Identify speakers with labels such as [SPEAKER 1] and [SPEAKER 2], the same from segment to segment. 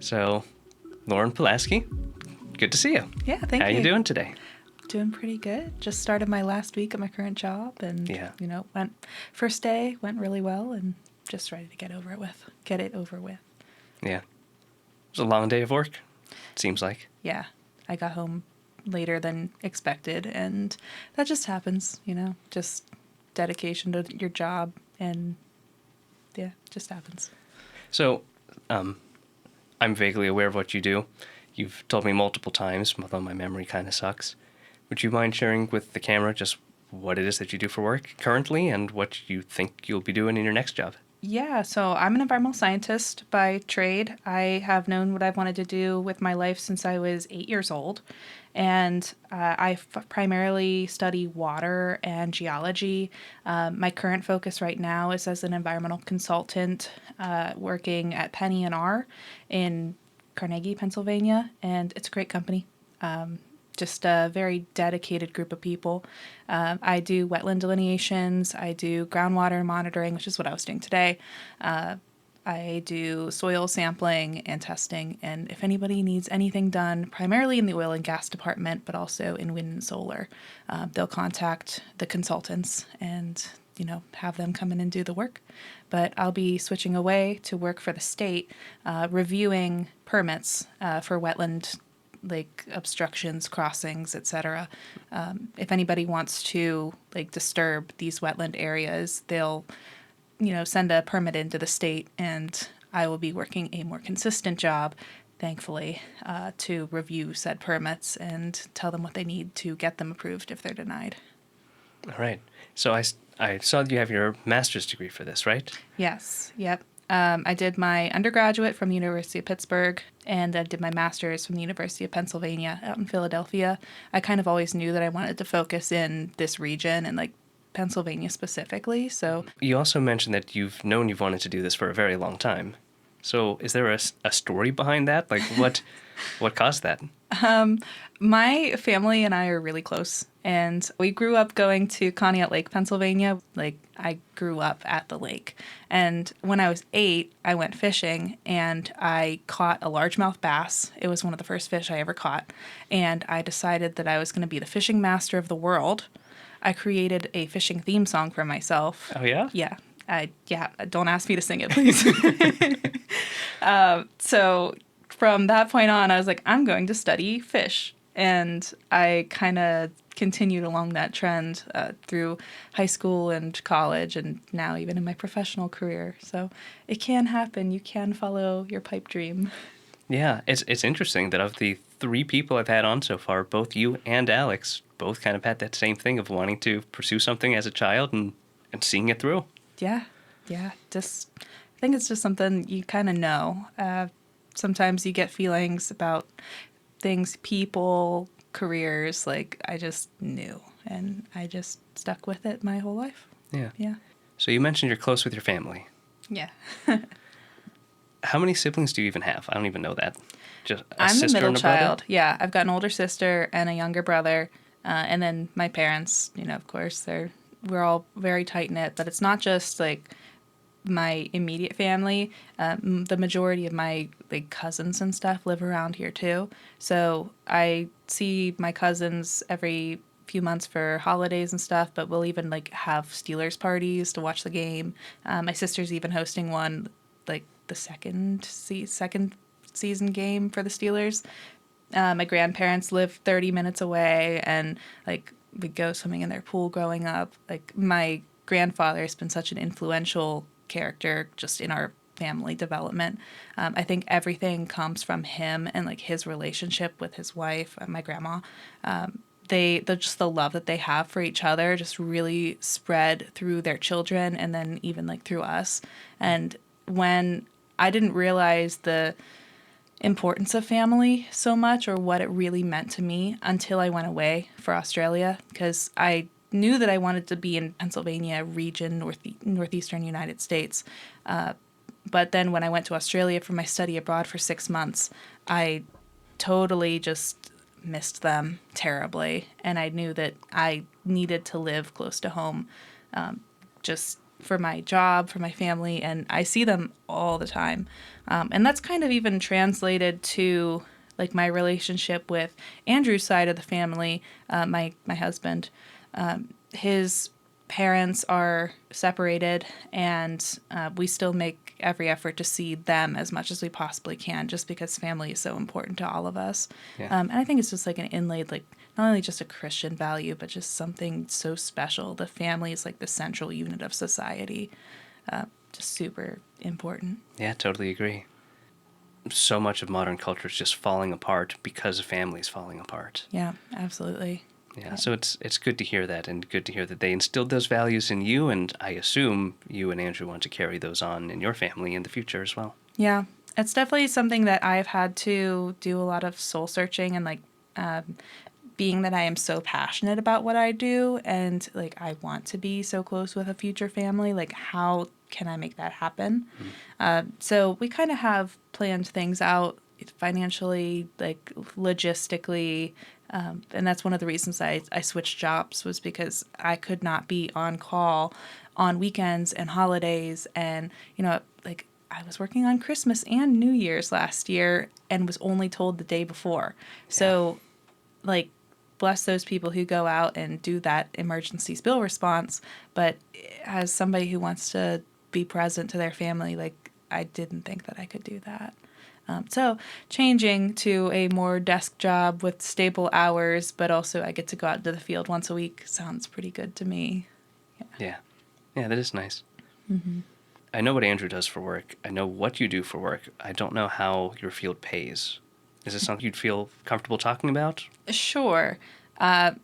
[SPEAKER 1] So, Lauren Polaski, good to see you.
[SPEAKER 2] Yeah, thank you.
[SPEAKER 1] How you doing today?
[SPEAKER 2] Doing pretty good. Just started my last week at my current job, and first day went really well, and just ready to get it over with.
[SPEAKER 1] Yeah. It was a long day of work, it seems like.
[SPEAKER 2] Yeah, I got home later than expected, and that just happens, just dedication to your job, and yeah, just happens.
[SPEAKER 1] So, I'm vaguely aware of what you do. You've told me multiple times, although my memory kind of sucks. Would you mind sharing with the camera just what it is that you do for work currently and what you think you'll be doing in your next job?
[SPEAKER 2] Yeah, so I'm an environmental scientist by trade. I have known what I've wanted to do with my life since I was 8 years old. And primarily study water and geology. My current focus right now is as an environmental consultant working at Penny and R in Carnegie, Pennsylvania. And it's a great company. Just a very dedicated group of people. I do wetland delineations. I do groundwater monitoring, which is what I was doing today. I do soil sampling and testing. And if anybody needs anything done, primarily in the oil and gas department, but also in wind and solar, they'll contact the consultants and have them come in and do the work. But I'll be switching away to work for the state, reviewing permits for wetland obstructions, crossings, etc. If anybody wants to disturb these wetland areas, they'll send a permit into the state, and I will be working a more consistent job, thankfully, to review said permits and tell them what they need to get them approved if they're denied.
[SPEAKER 1] All right. So I saw that you have your master's degree for this, right?
[SPEAKER 2] Yes. Yep. I did my undergraduate from the University of Pittsburgh, and I did my master's from the University of Pennsylvania out in Philadelphia. I kind of always knew that I wanted to focus in this region and Pennsylvania specifically. So
[SPEAKER 1] you also mentioned that you've wanted to do this for a very long time. So is there a story behind that? What caused that?
[SPEAKER 2] My family and I are really close, and we grew up going to Conneaut Lake, Pennsylvania. I grew up at the lake. And when I was 8, I went fishing, and I caught a largemouth bass. It was one of the first fish I ever caught. And I decided that I was going to be the fishing master of the world. I created a fishing theme song for myself.
[SPEAKER 1] Oh, yeah?
[SPEAKER 2] Yeah. Don't ask me to sing it, please. So from that point on, I was like, I'm going to study fish. And I kind of continued along that trend through high school and college, and now even in my professional career. So it can happen. You can follow your pipe dream.
[SPEAKER 1] Yeah, it's interesting that of the 3 people I've had on so far, both you and Alex both kind of had that same thing of wanting to pursue something as a child and seeing it through.
[SPEAKER 2] Yeah. Just, I think it's just something you kind of know. Sometimes you get feelings about things, people, careers. I just knew, and I just stuck with it my whole life.
[SPEAKER 1] Yeah. So you mentioned you're close with your family.
[SPEAKER 2] Yeah.
[SPEAKER 1] How many siblings do you even have? I don't even know that. Just
[SPEAKER 2] I'm the middle child.
[SPEAKER 1] Brother?
[SPEAKER 2] Yeah, I've got an older sister and a younger brother, and then my parents. Of course, we're all very tight knit. But it's not just my immediate family. The majority of my cousins and stuff live around here too. So I see my cousins every few months for holidays and stuff, but we'll even have Steelers parties to watch the game. My sister's even hosting one, the second season game for the Steelers. My grandparents live 30 minutes away, and we go swimming in their pool growing up. My grandfather has been such an influential character just in our family development. I think everything comes from him and his relationship with his wife, my grandma. Just the love that they have for each other just really spread through their children, and then even through us. And when I didn't realize the importance of family so much, or what it really meant to me, until I went away for Australia, because I knew that I wanted to be in Pennsylvania region, northeastern United States. But then when I went to Australia for my study abroad for 6 months, I totally just missed them terribly. And I knew that I needed to live close to home, just for my job, for my family, and I see them all the time. And that's kind of even translated to like my relationship with Andrew's side of the family, my husband. His parents are separated, and we still make every effort to see them as much as we possibly can, just because family is so important to all of us.
[SPEAKER 1] Yeah.
[SPEAKER 2] And I think it's just like an inlaid, like not only just a Christian value, but just something so special. The family is like the central unit of society. Just super important.
[SPEAKER 1] Yeah, totally agree. So much of modern culture is just falling apart because families falling apart.
[SPEAKER 2] Yeah, absolutely.
[SPEAKER 1] Yeah, so it's good to hear that, and good to hear that they instilled those values in you, and I assume you and Andrew want to carry those on in your family in the future as well.
[SPEAKER 2] Yeah, it's definitely something that I've had to do a lot of soul searching, and like being that I am so passionate about what I do, and like I want to be so close with a future family, like how can I make that happen? So we kind of have planned things out financially, like logistically. And that's one of the reasons I switched jobs, was because I could not be on call on weekends and holidays. And, like I was working on Christmas and New Year's last year and was only told the day before. So, like, bless those people who go out and do that emergency spill response. But as somebody who wants to be present to their family, like, I didn't think that I could do that. So changing to a more desk job with stable hours, but also I get to go out into the field once a week sounds pretty good to me.
[SPEAKER 1] Yeah, that is nice.
[SPEAKER 2] Mm-hmm.
[SPEAKER 1] I know what Andrew does for work. I know what you do for work. I don't know how your field pays. Is this something you'd feel comfortable talking about?
[SPEAKER 2] Sure. So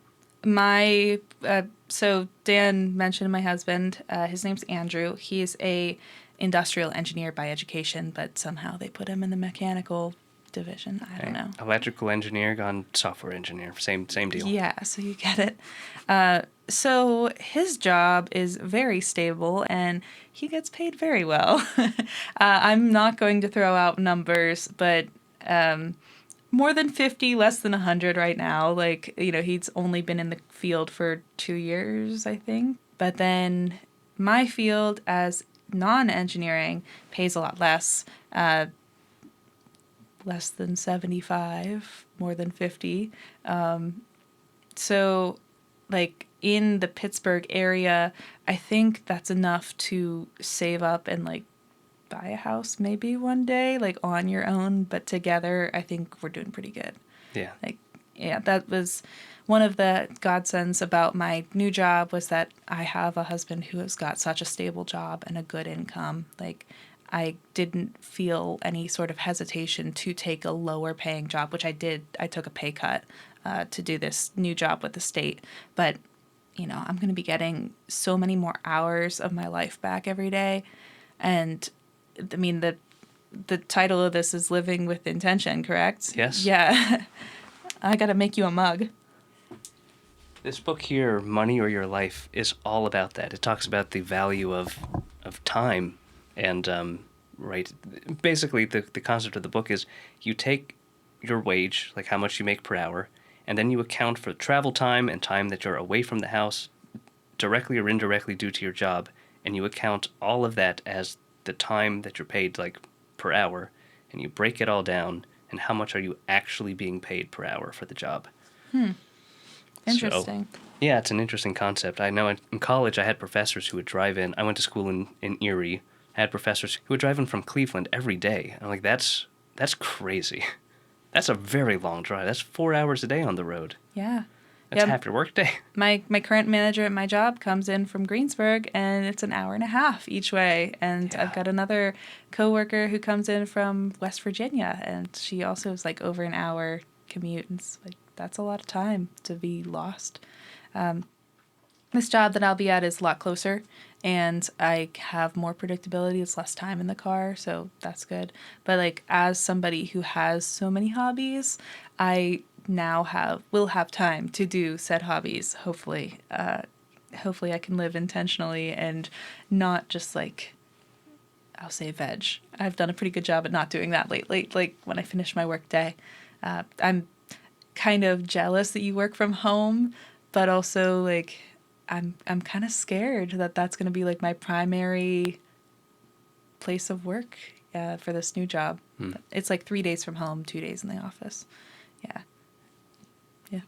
[SPEAKER 2] Dan mentioned my husband. His name's Andrew. He's a industrial engineer by education, but somehow they put him in the mechanical division. I don't know.
[SPEAKER 1] Electrical engineer gone software engineer. Same deal.
[SPEAKER 2] Yeah, so you get it. So his job is very stable, and he gets paid very well. I'm not going to throw out numbers, but more than 50, less than 100 right now. Like, he's only been in the field for 2 years, I think. But then my field as non-engineering pays a lot less. Less than 75, more than 50. So, like, in the Pittsburgh area, I think that's enough to save up and, like, buy a house maybe one day, like, on your own. But together, I think we're doing pretty good.
[SPEAKER 1] Yeah.
[SPEAKER 2] Like, yeah, that was one of the godsends about my new job, was that I have a husband who has got such a stable job and a good income. Like, I didn't feel any sort of hesitation to take a lower paying job, which I did. I took a pay cut to do this new job with the state. But, I'm going to be getting so many more hours of my life back every day. And, I mean, the title of this is Living with Intention, correct?
[SPEAKER 1] Yes.
[SPEAKER 2] Yeah. I got to make you a mug.
[SPEAKER 1] This book here, Money or Your Life, is all about that. It talks about the value of time. And, right, basically the concept of the book is you take your wage, like how much you make per hour, and then you account for travel time and time that you're away from the house, directly or indirectly due to your job, and you account all of that as the time that you're paid, like, per hour, and you break it all down, and how much are you actually being paid per hour for the job.
[SPEAKER 2] Interesting.
[SPEAKER 1] So, yeah, it's an interesting concept. I know in college I had professors who would drive in. I went to school in Erie. I had professors who would drive in from Cleveland every day. I'm like, that's crazy. That's a very long drive. That's 4 hours a day on the road.
[SPEAKER 2] Yeah.
[SPEAKER 1] That's half your work day.
[SPEAKER 2] My current manager at my job comes in from Greensburg, and it's an hour and a half each way. And I've got another coworker who comes in from West Virginia, and she also is like over an hour commute. And it's like, that's a lot of time to be lost. This job that I'll be at is a lot closer, and I have more predictability. It's less time in the car, so that's good. But like, as somebody who has so many hobbies, I now will have time to do said hobbies. Hopefully I can live intentionally and not just like, I'll say veg. I've done a pretty good job at not doing that lately. Like when I finish my work day, I'm kind of jealous that you work from home, but also like, I'm kind of scared that that's going to be like my primary place of work for this new job. It's like 3 days from home, 2 days in the office. Yeah. Yeah.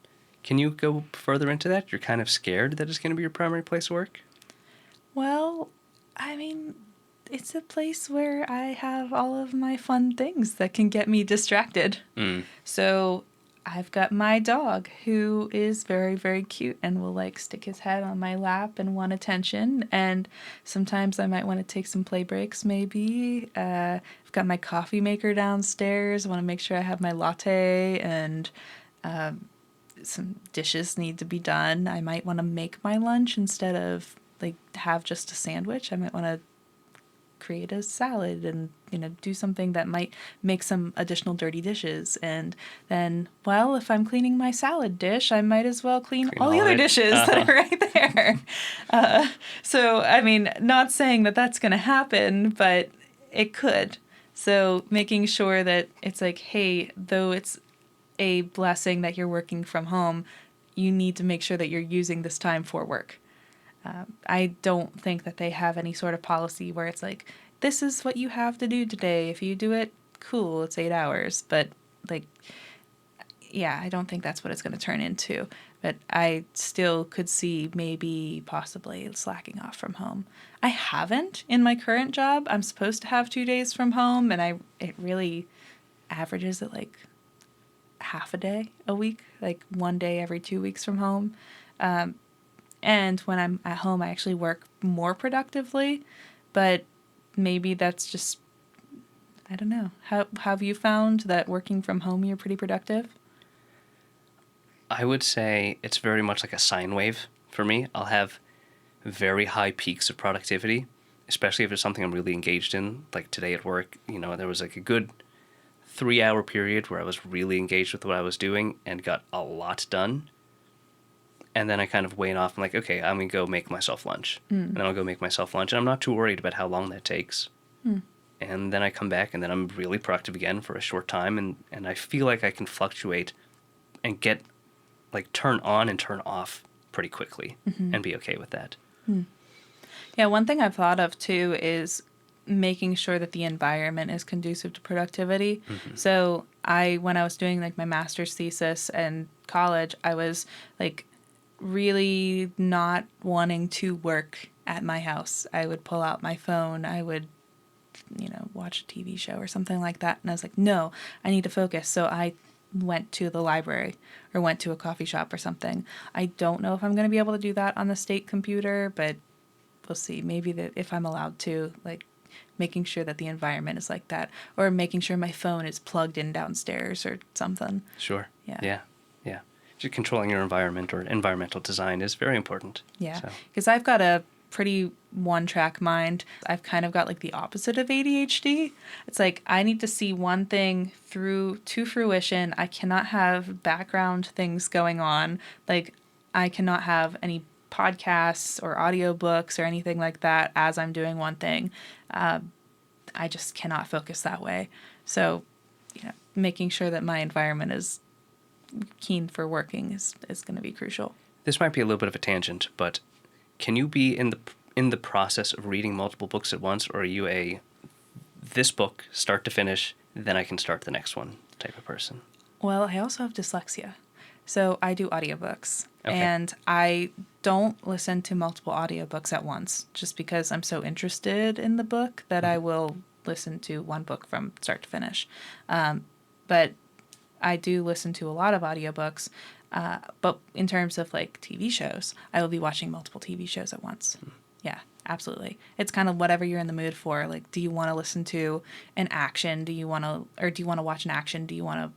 [SPEAKER 1] Can you go further into that? You're kind of scared that it's going to be your primary place of work?
[SPEAKER 2] Well, I mean, it's a place where I have all of my fun things that can get me distracted. So I've got my dog who is very, very cute and will like stick his head on my lap and want attention. And sometimes I might want to take some play breaks, maybe. I've got my coffee maker downstairs. I want to make sure I have my latte, and some dishes need to be done. I might want to make my lunch instead of like have just a sandwich. I might want to create a salad and, do something that might make some additional dirty dishes. And then, well, if I'm cleaning my salad dish, I might as well clean all the other dishes that are right there. So, I mean, not saying that that's going to happen, but it could. So making sure that it's like, hey, though it's a blessing that you're working from home, you need to make sure that you're using this time for work. I don't think that they have any sort of policy where it's like, this is what you have to do today. If you do it, cool, it's 8 hours. But, like, yeah, I don't think that's what it's going to turn into. But I still could see maybe possibly slacking off from home. I haven't in my current job. I'm supposed to have 2 days from home, and it really averages at, like, half a day a week, like 1 day every 2 weeks from home. And when I'm at home, I actually work more productively, but maybe that's just, I don't know. How have you found that working from home, you're pretty productive?
[SPEAKER 1] I would say it's very much like a sine wave for me. I'll have very high peaks of productivity, especially if it's something I'm really engaged in. Like today at work, there was like a good 3-hour period where I was really engaged with what I was doing and got a lot done. And then I kind of wane off. I'm like, okay, I'm going to go make myself lunch. And I'll go make myself lunch. And I'm not too worried about how long that takes. And then I come back, and then I'm really productive again for a short time. And I feel like I can fluctuate and get, like, turn on and turn off pretty quickly and be okay with that.
[SPEAKER 2] Yeah, one thing I've thought of, too, is making sure that the environment is conducive to productivity. So when I was doing, like, my master's thesis in college, I was, like, really not wanting to work at my house. I would pull out my phone. I would, watch a TV show or something like that. And I was like, no, I need to focus. So I went to the library or went to a coffee shop or something. I don't know if I'm going to be able to do that on the state computer, but we'll see. Maybe that if I'm allowed to, like, making sure that the environment is like that, or making sure my phone is plugged in downstairs or something.
[SPEAKER 1] Sure.
[SPEAKER 2] Yeah.
[SPEAKER 1] Just controlling your environment or environmental design is very important.
[SPEAKER 2] Yeah, because I've got a pretty one-track mind. I've kind of got like the opposite of ADHD. It's like I need to see one thing through to fruition. I cannot have background things going on. Like I cannot have any podcasts or audiobooks or anything like that as I'm doing one thing. I just cannot focus that way. So, making sure that my environment is keen for working is going to be crucial.
[SPEAKER 1] This might be a little bit of a tangent, but can you be in the process of reading multiple books at once, or are you this book start to finish, then I can start the next one type of person?
[SPEAKER 2] Well, I also have dyslexia, so I do audiobooks.
[SPEAKER 1] Okay.
[SPEAKER 2] And I don't listen to multiple audiobooks at once, just because I'm so interested in the book that I will listen to one book from start to finish. But I do listen to a lot of audiobooks, but in terms of like TV shows, I will be watching multiple TV shows at once. Yeah, absolutely. It's kind of whatever you're in the mood for. Like, do you want to listen to an action? Do you want to watch an action? Do you want to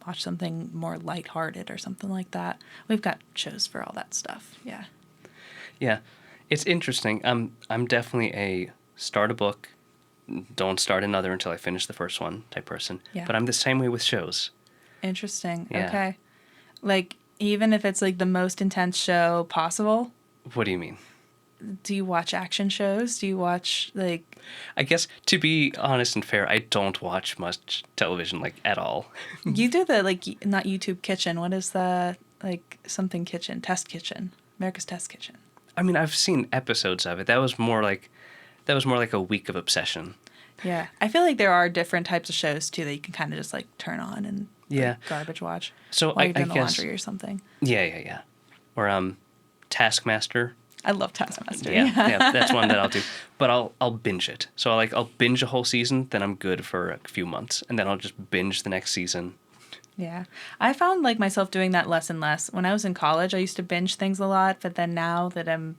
[SPEAKER 2] watch something more lighthearted or something like that? We've got shows for all that stuff. Yeah.
[SPEAKER 1] Yeah, it's interesting. I'm definitely a start a book, don't start another until I finish the first one type person.
[SPEAKER 2] Yeah.
[SPEAKER 1] But I'm the same way with shows.
[SPEAKER 2] Interesting.
[SPEAKER 1] Yeah.
[SPEAKER 2] Okay. Like, even if it's like the most intense show possible?
[SPEAKER 1] What do you mean?
[SPEAKER 2] Do you watch action shows? Do you watch, like...
[SPEAKER 1] I guess, to be honest and fair, I don't watch much television, like, at all.
[SPEAKER 2] You do the, like, not YouTube Kitchen. What is the, like, something kitchen? Test Kitchen. America's Test Kitchen.
[SPEAKER 1] I mean, I've seen episodes of it. That was more like a week of obsession.
[SPEAKER 2] Yeah. I feel like there are different types of shows, too, that you can kind of just, like, turn on and
[SPEAKER 1] Yeah.
[SPEAKER 2] like, garbage watch
[SPEAKER 1] So
[SPEAKER 2] while you're
[SPEAKER 1] I
[SPEAKER 2] doing the
[SPEAKER 1] guess
[SPEAKER 2] laundry or something.
[SPEAKER 1] yeah. Or Taskmaster.
[SPEAKER 2] I love Taskmaster.
[SPEAKER 1] Yeah, that's one that I'll do. But I'll binge it. So I'll binge a whole season, then I'm good for a few months, and then I'll just binge the next season.
[SPEAKER 2] Yeah. I found like myself doing that less and less. When I was in college, I used to binge things a lot, but then now that I'm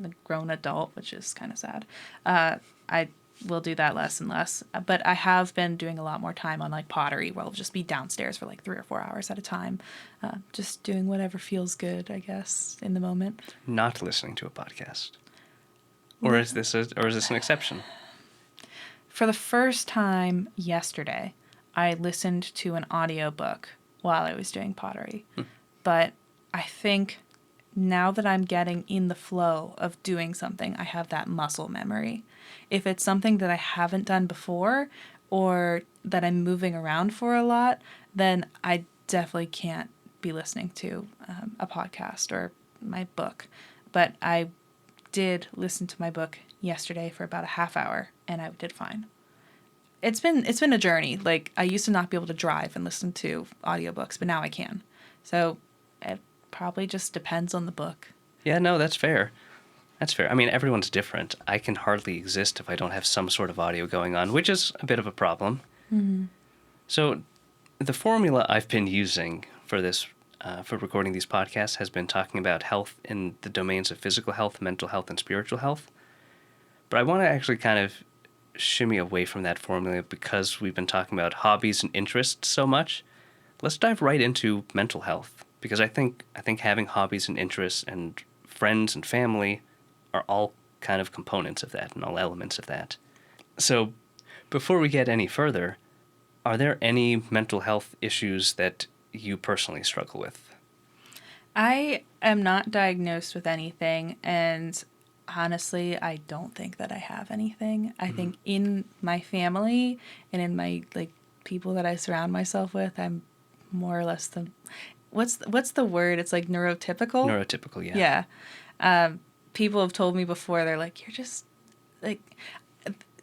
[SPEAKER 2] a grown adult, which is kind of sad, I will do that less and less. But I have been doing a lot more time on like pottery, where I'll just be downstairs for like 3 or 4 hours at a time, just doing whatever feels good, I guess, in the moment.
[SPEAKER 1] Not listening to a podcast. Or is this an exception?
[SPEAKER 2] For the first time yesterday, I listened to an audiobook while I was doing pottery. But I think now that I'm getting in the flow of doing something, I have that muscle memory. If it's something that I haven't done before or that I'm moving around for a lot, then I definitely can't be listening to a podcast or my book. But I did listen to my book yesterday for about a half hour, and I did fine. It's been a journey. Like, I used to not be able to drive and listen to audiobooks, but now I can. So it probably just depends on the book.
[SPEAKER 1] Yeah, no, that's fair. That's fair. I mean, everyone's different. I can hardly exist if I don't have some sort of audio going on, which is a bit of a problem.
[SPEAKER 2] Mm-hmm.
[SPEAKER 1] So the formula I've been using for this, for recording these podcasts, has been talking about health in the domains of physical health, mental health, and spiritual health. But I want to actually kind of shimmy away from that formula because we've been talking about hobbies and interests so much. Let's dive right into mental health, because I think having hobbies and interests and friends and family are all kind of components of that and all elements of that. So before we get any further, are there any mental health issues that you personally struggle with?
[SPEAKER 2] I am not diagnosed with anything, and honestly, I don't think that I have anything. I think in my family and in my like people that I surround myself with, I'm more or less the what's the word? It's like neurotypical.
[SPEAKER 1] Neurotypical, yeah.
[SPEAKER 2] Yeah. People have told me before, they're like, you're just like,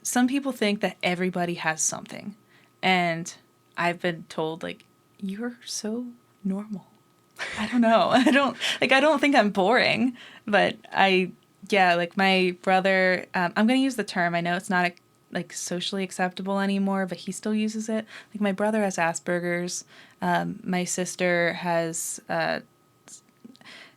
[SPEAKER 2] some people think that everybody has something, and I've been told like, you're so normal. I don't know. I don't think I'm boring, but like my brother, I'm going to use the term. I know it's not like socially acceptable anymore, but he still uses it. Like my brother has Asperger's. My sister has,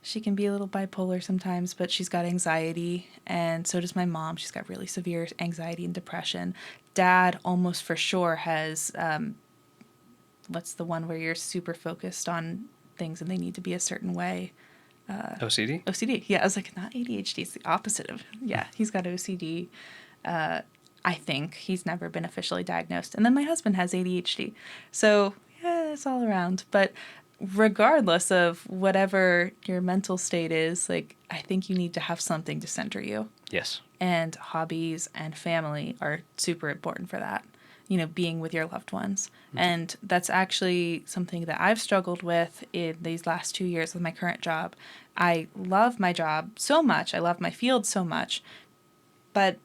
[SPEAKER 2] she can be a little bipolar sometimes, but she's got anxiety. And so does my mom. She's got really severe anxiety and depression. Dad almost for sure has, what's the one where you're super focused on things and they need to be a certain way?
[SPEAKER 1] OCD?
[SPEAKER 2] OCD. Yeah, I was like, not ADHD. It's the opposite of, yeah, he's got OCD. I think he's never been officially diagnosed. And then my husband has ADHD. So, yeah, it's all around. But regardless of whatever your mental state is, like, I think you need to have something to center you.
[SPEAKER 1] Yes.
[SPEAKER 2] And hobbies and family are super important for that. You know, being with your loved ones. Mm-hmm. And that's actually something that I've struggled with in these last 2 years with my current job. I love my job so much. I love my field so much. But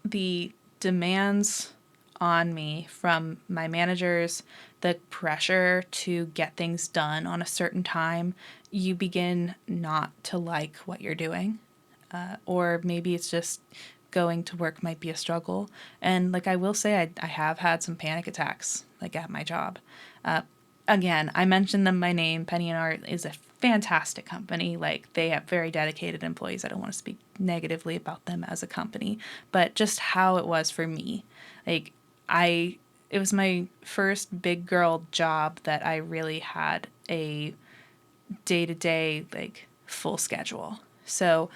[SPEAKER 2] the demands on me from my managers, the pressure to get things done on a certain time, you begin not to like what you're doing. Or maybe it's just going to work might be a struggle. And like I will say, I have had some panic attacks like at my job. Again, I mentioned them by name. Penny and Art is a fantastic company. Like they have very dedicated employees. I don't want to speak negatively about them as a company, but just how it was for me. Like it was my first big girl job that I really had a day-to-day like full schedule. So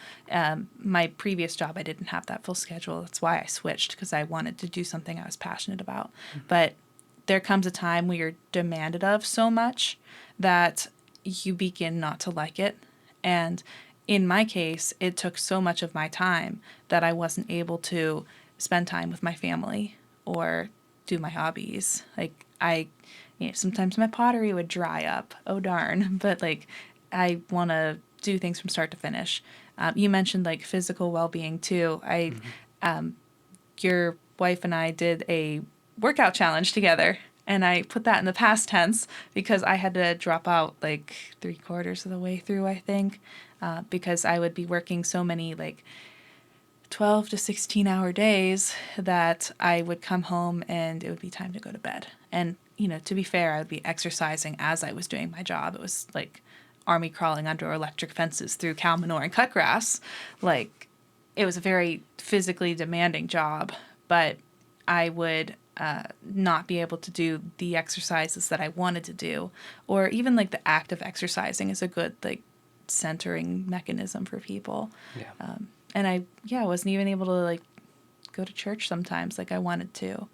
[SPEAKER 2] my previous job, I didn't have that full schedule. That's why I switched, because I wanted to do something I was passionate about. Mm-hmm. But there comes a time where you're demanded of so much that you begin not to like it. And in my case, it took so much of my time that I wasn't able to spend time with my family or do my hobbies. Like sometimes my pottery would dry up. Oh, darn. But like I want to do things from start to finish. You mentioned like physical well-being too. Your wife and I did a workout challenge together, and I put that in the past tense because I had to drop out like 3/4 of the way through, I think, because I would be working so many like 12 to 16-hour days that I would come home and it would be time to go to bed. And, to be fair, I would be exercising as I was doing my job. It was like army crawling under electric fences through cow manure and cut grass. Like, it was a very physically demanding job, but I would not be able to do the exercises that I wanted to do, or even like the act of exercising is a good like centering mechanism for people.
[SPEAKER 1] Yeah.
[SPEAKER 2] And I wasn't even able to like go to church sometimes like I wanted to.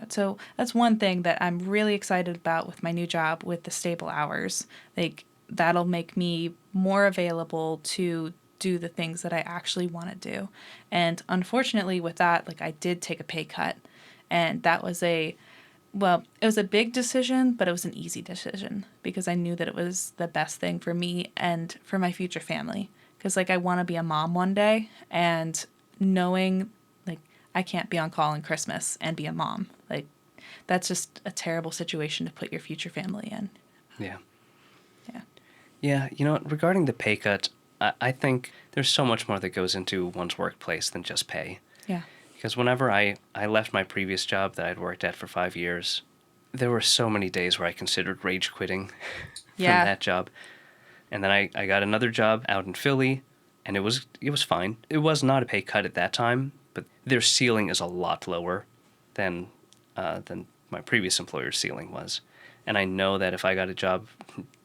[SPEAKER 2] So that's one thing that I'm really excited about with my new job with the stable hours. Like that'll make me more available to do the things that I actually want to do. And unfortunately with that, like I did take a pay cut, and that was it was a big decision, but it was an easy decision because I knew that it was the best thing for me and for my future family. Because, like, I want to be a mom one day, and knowing, like, I can't be on call on Christmas and be a mom. Like, that's just a terrible situation to put your future family in.
[SPEAKER 1] Yeah.
[SPEAKER 2] Yeah.
[SPEAKER 1] Yeah, regarding the pay cut, I think there's so much more that goes into one's workplace than just pay.
[SPEAKER 2] Yeah.
[SPEAKER 1] Because whenever I left my previous job that I'd worked at for 5 years, there were so many days where I considered rage quitting from that job. And then I got another job out in Philly, and it was fine. It was not a pay cut at that time, but their ceiling is a lot lower than my previous employer's ceiling was. And I know that if I got a job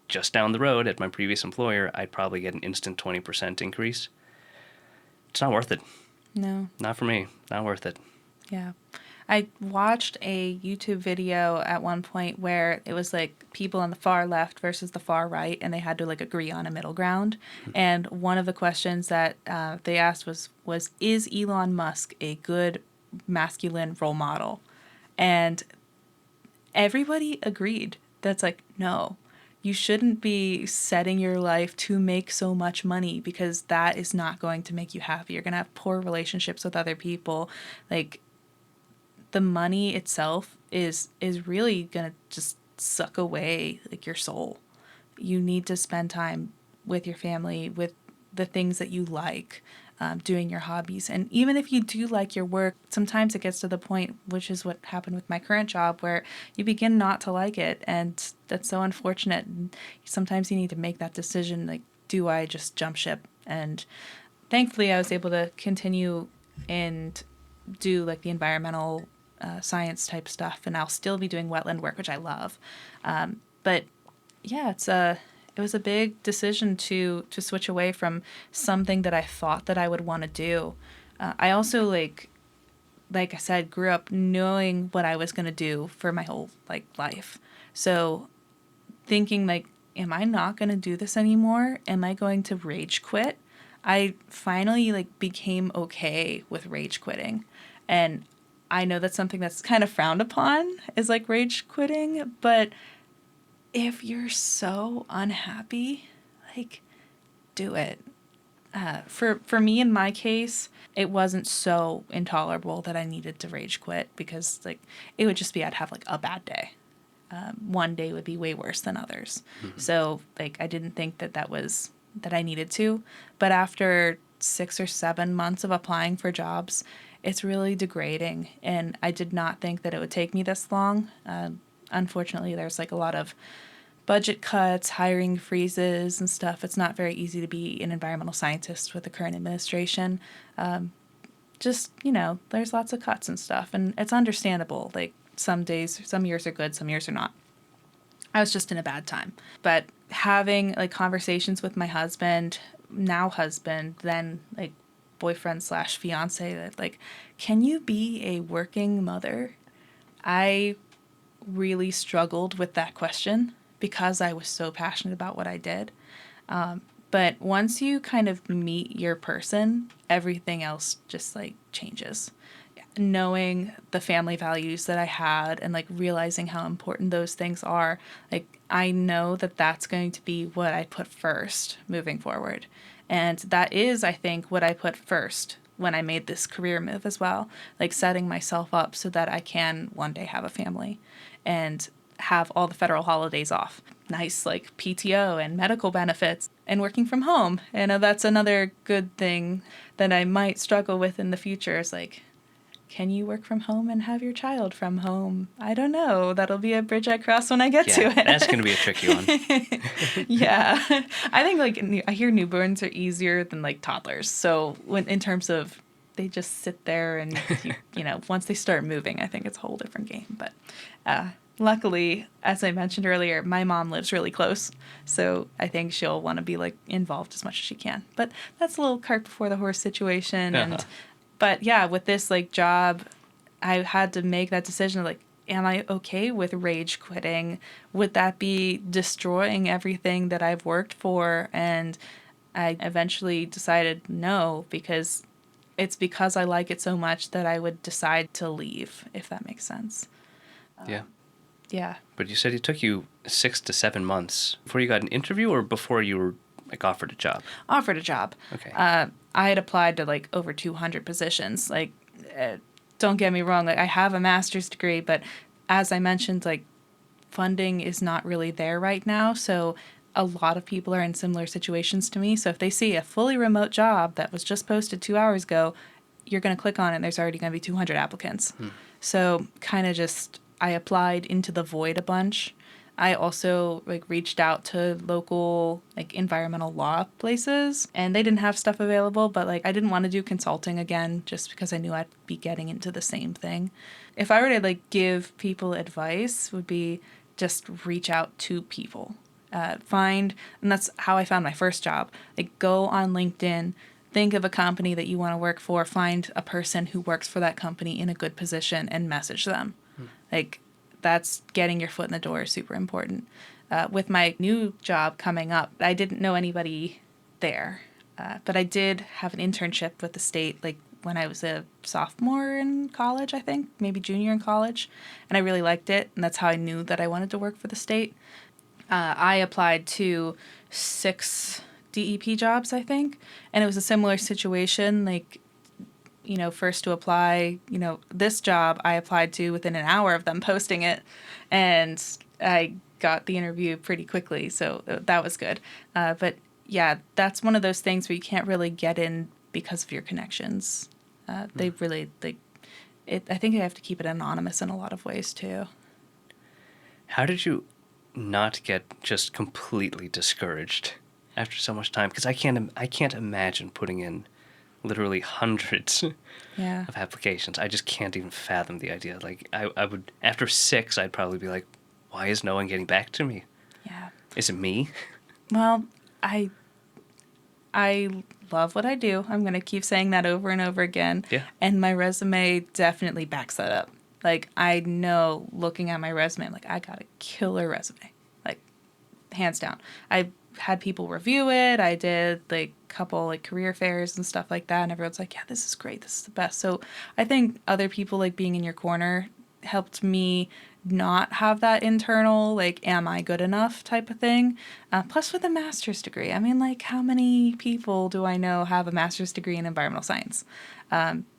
[SPEAKER 1] just down the road at my previous employer, I'd probably get an instant 20% increase. It's not worth it.
[SPEAKER 2] No.
[SPEAKER 1] Not for me. Not worth it.
[SPEAKER 2] Yeah. I watched a YouTube video at one point where it was like people on the far left versus the far right, and they had to like agree on a middle ground. And one of the questions that they asked was is Elon Musk a good masculine role model? And everybody agreed. That's like, no, you shouldn't be setting your life to make so much money because that is not going to make you happy. You're going to have poor relationships with other people. Like, the money itself is really going to just suck away like your soul. You need to spend time with your family, with the things that you like, doing your hobbies. And even if you do like your work, sometimes it gets to the point, which is what happened with my current job, where you begin not to like it. And that's so unfortunate. And sometimes you need to make that decision, like, do I just jump ship? And thankfully I was able to continue and do like the environmental science type stuff, and I'll still be doing wetland work, which I love. But yeah, it was a big decision to switch away from something that I thought that I would want to do. I also like I said, grew up knowing what I was going to do for my whole like life. So thinking like, am I not going to do this anymore? Am I going to rage quit? I finally like became okay with rage quitting. And I know that's something that's kind of frowned upon is like rage quitting, but if you're so unhappy, like, do it. For me, in my case, it wasn't so intolerable that I needed to rage quit because like it would just be I'd have like a bad day. One day would be way worse than others. Mm-hmm. So like I didn't think that I needed to. But after 6 or 7 months of applying for jobs, it's really degrading. And I did not think that it would take me this long. Unfortunately, there's like a lot of budget cuts, hiring freezes and stuff. It's not very easy to be an environmental scientist with the current administration. Just, there's lots of cuts and stuff. And it's understandable. Like some years are good, some years are not. I was just in a bad time. But having like conversations with my husband, then like boyfriend/fiance, that like, can you be a working mother? I really struggled with that question because I was so passionate about what I did. But once you kind of meet your person, everything else just like changes. knowing the family values that I had and like realizing how important those things are, like I know that that's going to be what I put first moving forward. And that is, I think, what I put first when I made this career move as well, like setting myself up so that I can one day have a family and have all the federal holidays off. Nice like PTO and medical benefits and working from home. And that's another good thing that I might struggle with in the future is like, can you work from home and have your child from home? I don't know. That'll be a bridge I cross when I get to it.
[SPEAKER 1] That's going to be a tricky one.
[SPEAKER 2] Yeah. I think like I hear newborns are easier than like toddlers. So when in terms of they just sit there and, you know, once they start moving, I think it's a whole different game. But luckily, as I mentioned earlier, my mom lives really close. So I think she'll want to be like involved as much as she can. But that's a little cart before the horse situation. And but yeah, with this like job, I had to make that decision of like, am I okay with rage quitting? Would that be destroying everything that I've worked for? And I eventually decided no, because it's because I like it so much that I would decide to leave, if that makes sense.
[SPEAKER 1] Yeah.
[SPEAKER 2] Yeah.
[SPEAKER 1] But you said it took you 6 to 7 months before you got an interview or before you were like offered a job?
[SPEAKER 2] Offered a job.
[SPEAKER 1] Okay.
[SPEAKER 2] I had applied to like over 200 positions. Like, don't get me wrong, like I have a master's degree, but as I mentioned, like funding is not really there right now. So a lot of people are in similar situations to me. So if they see a fully remote job that was just posted 2 hours ago, you're going to click on it and there's already going to be 200 applicants. So kind of just, I applied into the void a bunch. I also like reached out to local like environmental law places and they didn't have stuff available, but like I didn't want to do consulting again just because I knew I'd be getting into the same thing. If I were to like give people advice, would be just reach out to people. And that's how I found my first job. Like go on LinkedIn, think of a company that you want to work for, find a person who works for that company in a good position and message them. Like that's getting your foot in the door is super important. With my new job coming up, I didn't know anybody there, but I did have an internship with the state, like when I was a sophomore in college, I think, maybe junior in college, and I really liked it, and that's how I knew that I wanted to work for the state. I applied to 6 DEP jobs, I think, and it was a similar situation, like, you know, first to apply, you know, this job I applied to within an hour of them posting it, and I got the interview pretty quickly, so that was good. But yeah, that's one of those things where you can't really get in because of your connections. They really, I think you have to keep it anonymous in a lot of ways too.
[SPEAKER 1] How did you not get just completely discouraged after so much time? Because I can't imagine putting in literally hundreds of applications. I just can't even fathom the idea. Like I would, after 6, I'd probably be like, why is no one getting back to me?
[SPEAKER 2] Yeah.
[SPEAKER 1] Is it me?
[SPEAKER 2] Well, I love what I do. I'm going to keep saying that over and over again.
[SPEAKER 1] Yeah.
[SPEAKER 2] And my resume definitely backs that up. Like, I know looking at my resume, I'm like, I got a killer resume. Like, hands down. I had people review it. I did, like, a couple, like, career fairs and stuff like that. And everyone's like, yeah, this is great. This is the best. So I think other people, like, being in your corner helped me not have that internal, like, am I good enough type of thing. Plus with a master's degree. I mean, like, how many people do I know have a master's degree in environmental science?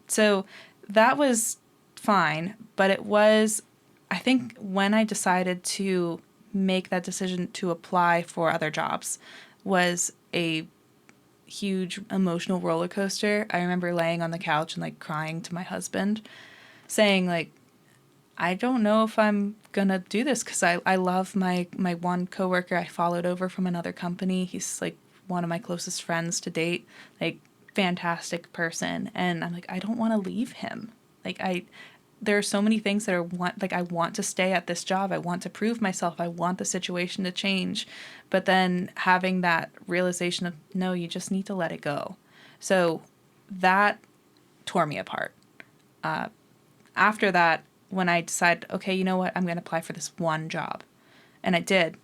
[SPEAKER 2] So that was fine. But it was, I think, when I decided to make that decision to apply for other jobs was a huge emotional roller coaster. I remember laying on the couch and, like, crying to my husband, saying, like, I don't know if I'm going to do this because I love my one coworker I followed over from another company. He's, like, one of my closest friends to date, like, fantastic person. And I'm like, I don't want to leave him. Like, there are so many things that I want to stay at this job. I want to prove myself. I want the situation to change. But then having that realization of, no, you just need to let it go. So that tore me apart. After that, when I decided, okay, you know what, I'm going to apply for this one job. And I did.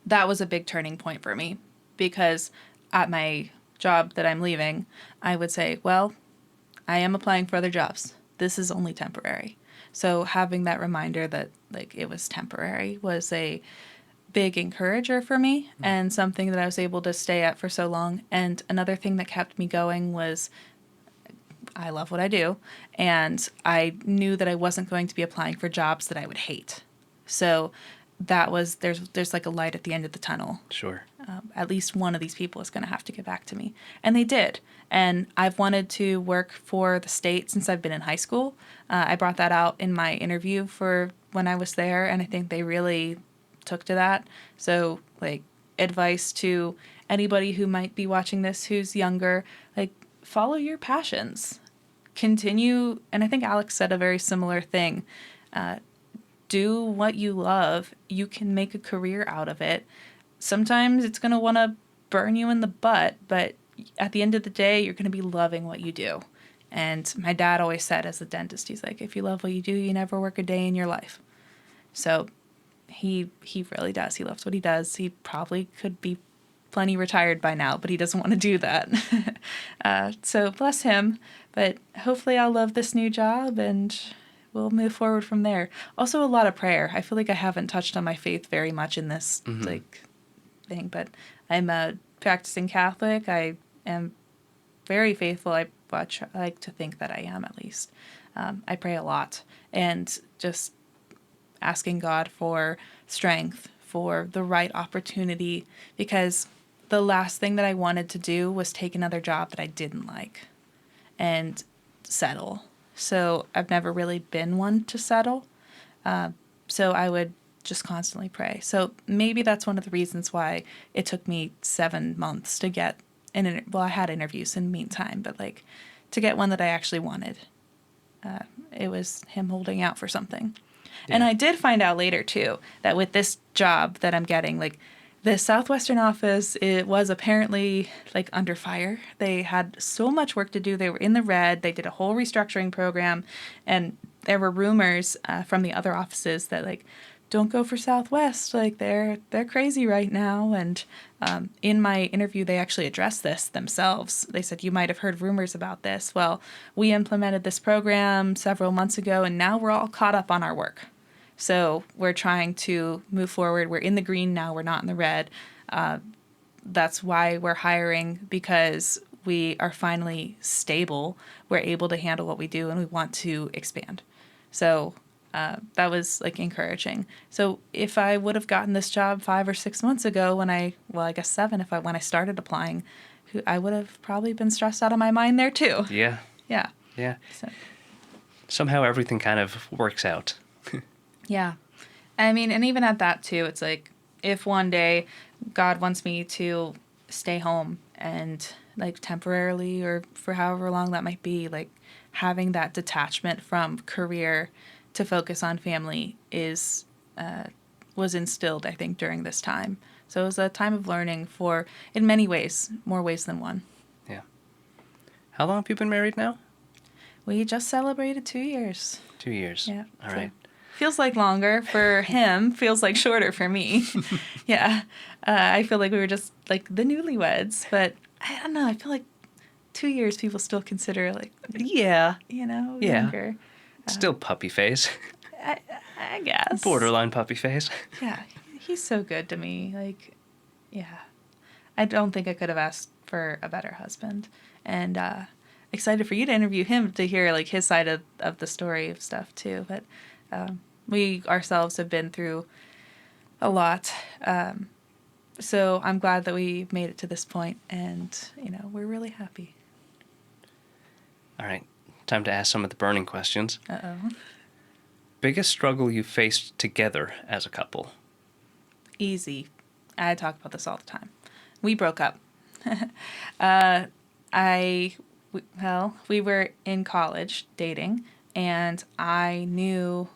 [SPEAKER 2] That was a big turning point for me because at my job that I'm leaving, I would say, well, I am applying for other jobs. this is only temporary. So having that reminder that like it was temporary was a big encourager for me and something that I was able to stay at for so long. And another thing that kept me going was I love what I do, and I knew that I wasn't going to be applying for jobs that I would hate. So that was there's like a light at the end of the tunnel.
[SPEAKER 1] Sure.
[SPEAKER 2] At least one of these people is going to have to get back to me, and they did. And I've wanted to work for the state since I've been in high school. I brought that out in my interview for when I was there, and I think they really took to that. So like advice to anybody who might be watching this who's younger, like follow your passions. Continue, and I think Alex said a very similar thing. Do what you love. You can make a career out of it. Sometimes it's going to want to burn you in the butt, but at the end of the day, you're going to be loving what you do. And my dad always said as a dentist, he's like, if you love what you do, you never work a day in your life. So he really does. He loves what he does. He probably could be plenty retired by now, but he doesn't want to do that. So bless him. But hopefully I'll love this new job and we'll move forward from there. Also, a lot of prayer. I feel like I haven't touched on my faith very much in this like thing, but I'm a practicing Catholic. I am very faithful. I like to think that I am, at least. I pray a lot and just asking God for strength, for the right opportunity, because the last thing that I wanted to do was take another job that I didn't like and settle. So I've never really been one to settle. So I would just constantly pray. So maybe that's one of the reasons why it took me 7 months to get well, I had interviews in the meantime, but like to get one that I actually wanted. It was him holding out for something. Yeah. And I did find out later too that with this job that I'm getting, like the Southwestern office, it was apparently like under fire. They had so much work to do. They were in the red. They did a whole restructuring program, and there were rumors from the other offices that like, don't go for Southwest. Like they're crazy right now. And in my interview, they actually addressed this themselves. They said, you might have heard rumors about this. Well, we implemented this program several months ago, and now we're all caught up on our work. So we're trying to move forward. We're in the green now. We're not in the red. That's why we're hiring, because we are finally stable. We're able to handle what we do, and we want to expand. So that was like encouraging. So if I would have gotten this job 5 or 6 months ago I guess 7 when I started applying, I would have probably been stressed out of my mind there too.
[SPEAKER 1] Yeah.
[SPEAKER 2] Yeah.
[SPEAKER 1] Yeah.
[SPEAKER 2] So.
[SPEAKER 1] Somehow everything kind of works out.
[SPEAKER 2] Yeah. I mean, and even at that too, it's like if one day God wants me to stay home and like temporarily or for however long that might be, like having that detachment from career to focus on family was instilled, I think, during this time. So it was a time of learning in many ways, more ways than one.
[SPEAKER 1] Yeah. How long have you been married now?
[SPEAKER 2] We just celebrated 2 years.
[SPEAKER 1] 2 years.
[SPEAKER 2] Yeah.
[SPEAKER 1] All right.
[SPEAKER 2] Feels like longer for him, feels like shorter for me. Yeah. I feel like we were just like the newlyweds, but I don't know. I feel like 2 years people still consider like,
[SPEAKER 1] yeah,
[SPEAKER 2] younger.
[SPEAKER 1] Still puppy phase.
[SPEAKER 2] I guess.
[SPEAKER 1] Borderline puppy phase.
[SPEAKER 2] Yeah. He's so good to me. Like, yeah. I don't think I could have asked for a better husband. And excited for you to interview him to hear like his side of the story of stuff too. But we ourselves have been through a lot. So I'm glad that we made it to this point, and, we're really happy.
[SPEAKER 1] All right. Time to ask some of the burning questions.
[SPEAKER 2] Uh-oh.
[SPEAKER 1] Biggest struggle you faced together as a couple?
[SPEAKER 2] Easy. I talk about this all the time. We broke up. We were in college dating, and I knew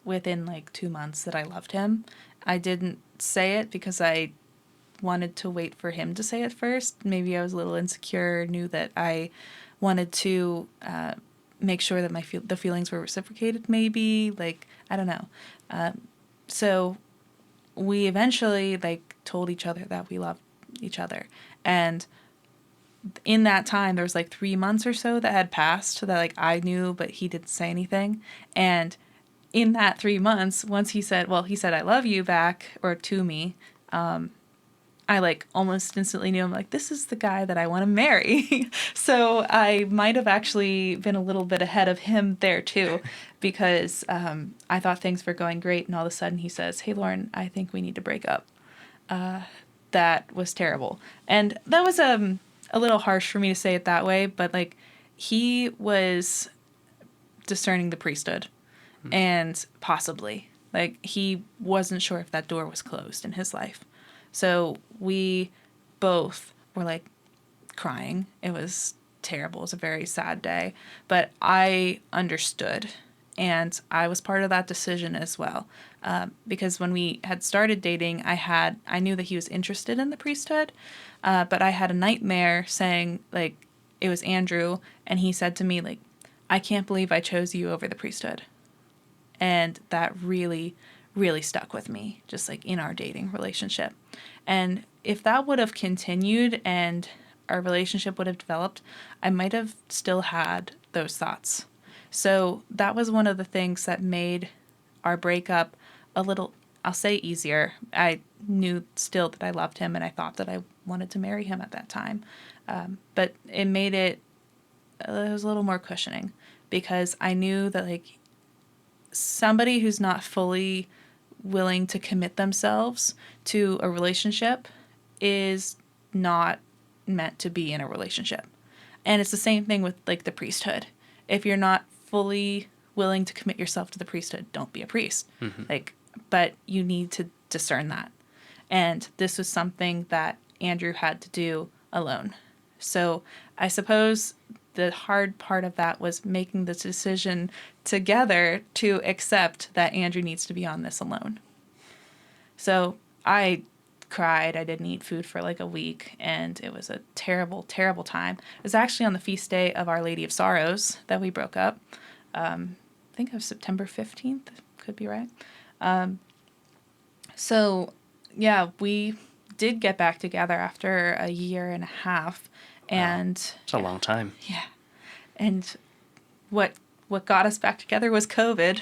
[SPEAKER 2] within like 2 months that I loved him. I didn't say it because I wanted to wait for him to say it first. Maybe I was a little insecure, knew that I wanted to make sure that the feelings were reciprocated, maybe. Like, I don't know. So we eventually like told each other that we loved each other. And in that time, there was like 3 months or so that had passed that like I knew, but he didn't say anything. And in that 3 months, once he said I love you back or to me, I like almost instantly knew, I'm like, this is the guy that I want to marry. So I might have actually been a little bit ahead of him there too, because I thought things were going great. And all of a sudden he says, hey, Lauren, I think we need to break up. That was terrible. And that was a little harsh for me to say it that way, but like he was discerning the priesthood and possibly like he wasn't sure if that door was closed in his life. So we both were like crying. It was terrible. It was a very sad day, but I understood and I was part of that decision as well. Because when we had started dating, I knew that he was interested in the priesthood, but I had a nightmare saying like it was Andrew, and he said to me like, I can't believe I chose you over the priesthood. And that really, really stuck with me, just like in our dating relationship. And if that would have continued and our relationship would have developed, I might have still had those thoughts. So that was one of the things that made our breakup a little, I'll say, easier. I knew still that I loved him and I thought that I wanted to marry him at that time. But it made it was a little more cushioning because I knew that like somebody who's not fully willing to commit themselves to a relationship is not meant to be in a relationship. And it's the same thing with like the priesthood. If you're not fully willing to commit yourself to the priesthood, don't be a priest. Like, but you need to discern that. And this was something that Andrew had to do alone. So I suppose the hard part of that was making the decision together to accept that Andrew needs to be on this alone. So I cried. I didn't eat food for like a week, and it was a terrible, terrible time. It was actually on the feast day of Our Lady of Sorrows that we broke up. I think it was September 15th. Could be right. So, yeah, we did get back together after a year and a half. And
[SPEAKER 1] it's a long time.
[SPEAKER 2] Yeah. And what got us back together was COVID.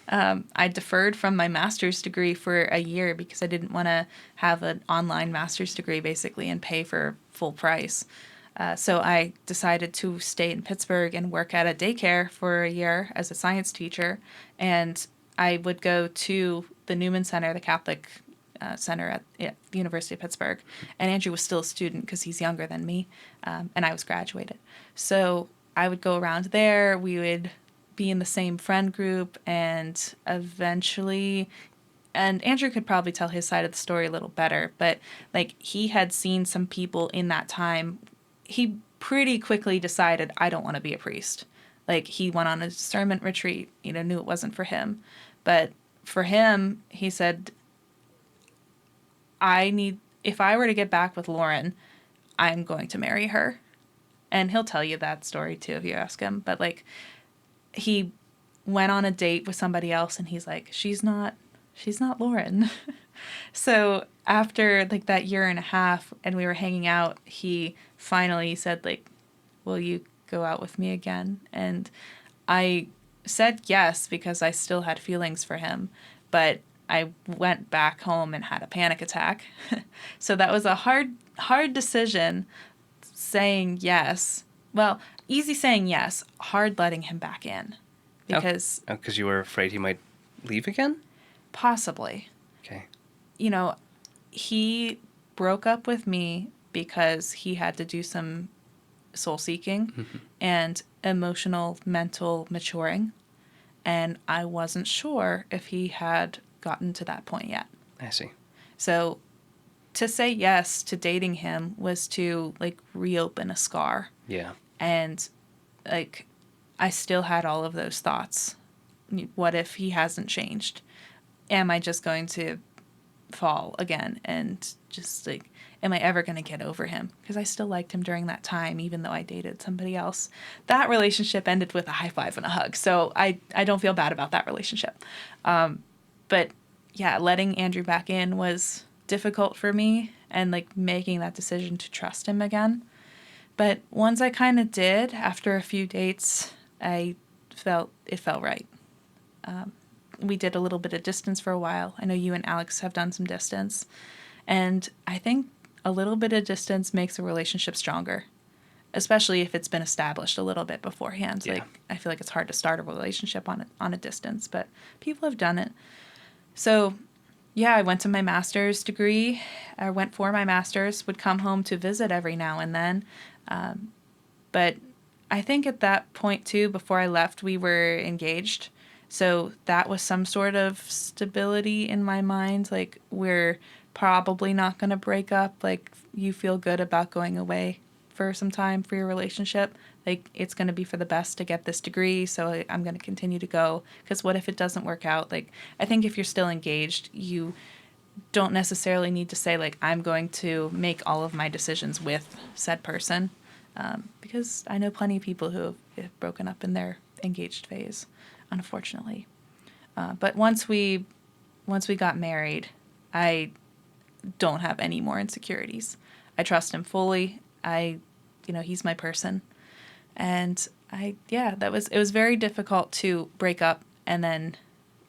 [SPEAKER 2] I deferred from my master's degree for a year because I didn't want to have an online master's degree basically and pay for full price. So I decided to stay in Pittsburgh and work at a daycare for a year as a science teacher. And I would go to the Newman Center, the Catholic center at the University of Pittsburgh. And Andrew was still a student because he's younger than me, and I was graduated. So I would go around there. We would be in the same friend group, and eventually, and Andrew could probably tell his side of the story a little better, but like he had seen some people in that time. He pretty quickly decided, I don't want to be a priest. Like he went on a discernment retreat, knew it wasn't for him. But for him, he said, if I were to get back with Lauren, I'm going to marry her. And he'll tell you that story too if you ask him. But like he went on a date with somebody else and he's like, she's not Lauren. So after like that year and a half and we were hanging out, he finally said like, will you go out with me again? And I said yes because I still had feelings for him, but I went back home and had a panic attack. So that was a hard decision saying yes. Well, easy saying yes, hard letting him back in. Because
[SPEAKER 1] because you were afraid he might leave again?
[SPEAKER 2] Possibly.
[SPEAKER 1] Okay.
[SPEAKER 2] He broke up with me because he had to do some soul seeking and emotional, mental maturing. And I wasn't sure if he had gotten to that point yet.
[SPEAKER 1] I see.
[SPEAKER 2] So to say yes to dating him was to like reopen a scar.
[SPEAKER 1] Yeah.
[SPEAKER 2] And like I still had all of those thoughts. What if he hasn't changed? Am I just going to fall again and just like, am I ever going to get over him? Because I still liked him during that time, even though I dated somebody else. That relationship ended with a high five and a hug. So I don't feel bad about that relationship. But yeah, letting Andrew back in was difficult for me and like making that decision to trust him again. But once I kind of did, after a few dates, it felt right. We did a little bit of distance for a while. I know you and Alex have done some distance. And I think a little bit of distance makes a relationship stronger, especially if it's been established a little bit beforehand.
[SPEAKER 1] Yeah.
[SPEAKER 2] Like, I feel like it's hard to start a relationship on a distance, but people have done it. So, yeah, I went to my master's degree. I went for my master's, would come home to visit every now and then. But I think at that point, too, before I left, we were engaged. So that was some sort of stability in my mind. Like, we're probably not going to break up. Like, you feel good about going away for some time for your relationship. Like, it's going to be for the best to get this degree, so I'm going to continue to go. Because what if it doesn't work out? Like, I think if you're still engaged, you don't necessarily need to say, like, I'm going to make all of my decisions with said person. Because I know plenty of people who have broken up in their engaged phase, unfortunately. But once we got married, I don't have any more insecurities. I trust him fully. He's my person. And it was very difficult to break up, and then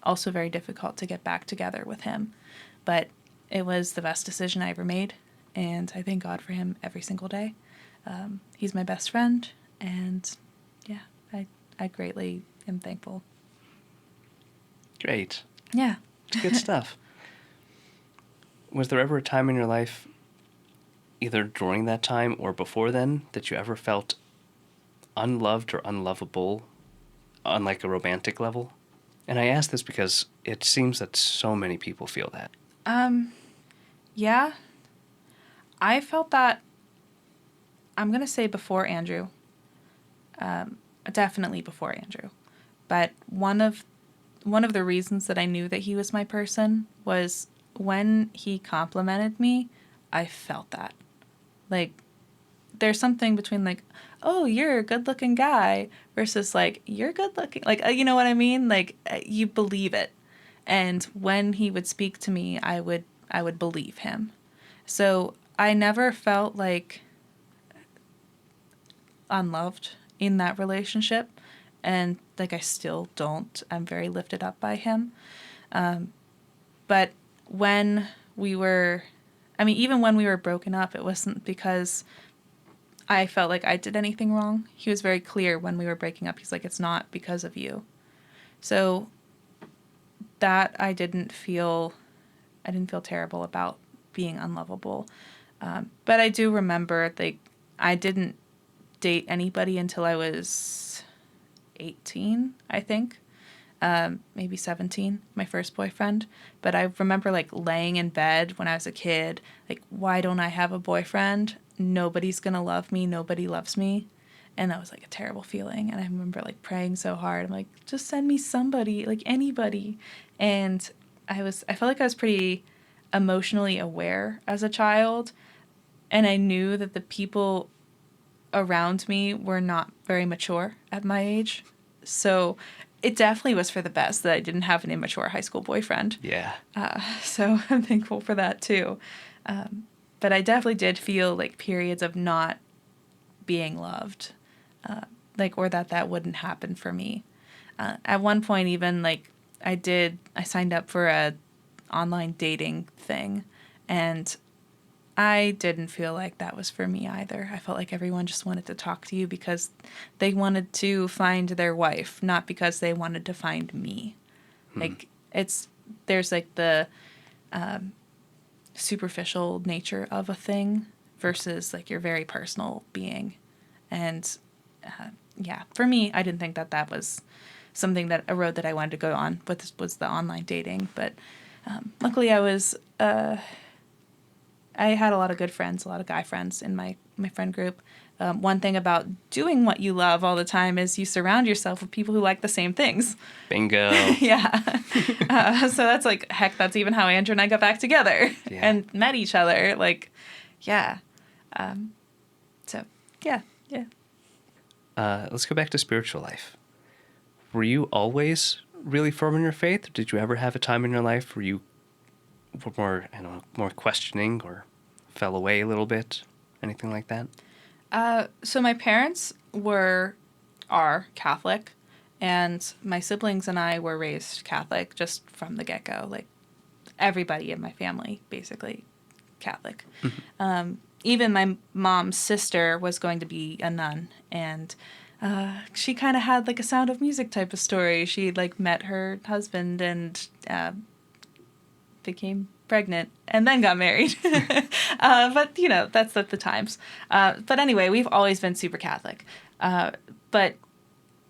[SPEAKER 2] also very difficult to get back together with him. But it was the best decision I ever made, and I thank God for him every single day. He's my best friend, and I greatly am thankful.
[SPEAKER 1] Great.
[SPEAKER 2] Yeah.
[SPEAKER 1] Good stuff. Was there ever a time in your life, either during that time or before then, that you ever felt unloved or unlovable on like a romantic level? And I ask this because it seems that so many people feel that.
[SPEAKER 2] Yeah. I felt that, I'm going to say before Andrew. Definitely before Andrew. But one of the reasons that I knew that he was my person was when he complimented me, I felt that. Like, there's something between, like, oh, you're a good-looking guy, versus, like, you're good-looking. Like, you know what I mean? Like, you believe it. And when he would speak to me, I would believe him. So I never felt, like, unloved in that relationship. And, like, I still don't. I'm very lifted up by him. But when even when we were broken up, it wasn't because I felt like I did anything wrong. He was very clear when we were breaking up. He's like, it's not because of you. So that I didn't feel terrible about being unlovable. But I do remember, like, I didn't date anybody until I was 18, I think. Maybe 17, my first boyfriend. But I remember, like, laying in bed when I was a kid, like, why don't I have a boyfriend? Nobody's gonna love me. Nobody loves me. And that was, like, a terrible feeling. And I remember, like, praying so hard. I'm like, just send me somebody, like, anybody. And I felt like I was pretty emotionally aware as a child. And I knew that the people around me were not very mature at my age. So it definitely was for the best that I didn't have an immature high school boyfriend.
[SPEAKER 1] Yeah.
[SPEAKER 2] So I'm thankful for that too. But I definitely did feel like periods of not being loved, or that wouldn't happen for me. At one point, even, like, I signed up for a online dating thing, and I didn't feel like that was for me either. I felt like everyone just wanted to talk to you because they wanted to find their wife, not because they wanted to find me. Like, there's, like, the superficial nature of a thing versus, like, your very personal being. And, for me, I didn't think that was a road that I wanted to go on, but this was the online dating. But luckily I had a lot of good friends, a lot of guy friends in my friend group. One thing about doing what you love all the time is you surround yourself with people who like the same things.
[SPEAKER 1] Bingo.
[SPEAKER 2] Yeah. So that's, like, heck, that's even how Andrew and I got back together and met each other. Like, yeah. So, yeah.
[SPEAKER 1] Let's go back to spiritual life. Were you always really firm in your faith? Did you ever have a time in your life where you were more questioning or fell away a little bit? Anything like that?
[SPEAKER 2] So my parents are Catholic, and my siblings and I were raised Catholic just from the get-go. Like, everybody in my family, basically, Catholic. Even my mom's sister was going to be a nun, and she kind of had like a Sound of Music type of story. She like met her husband and became pregnant and then got married. But you know, that's the times. But anyway, we've always been super Catholic. But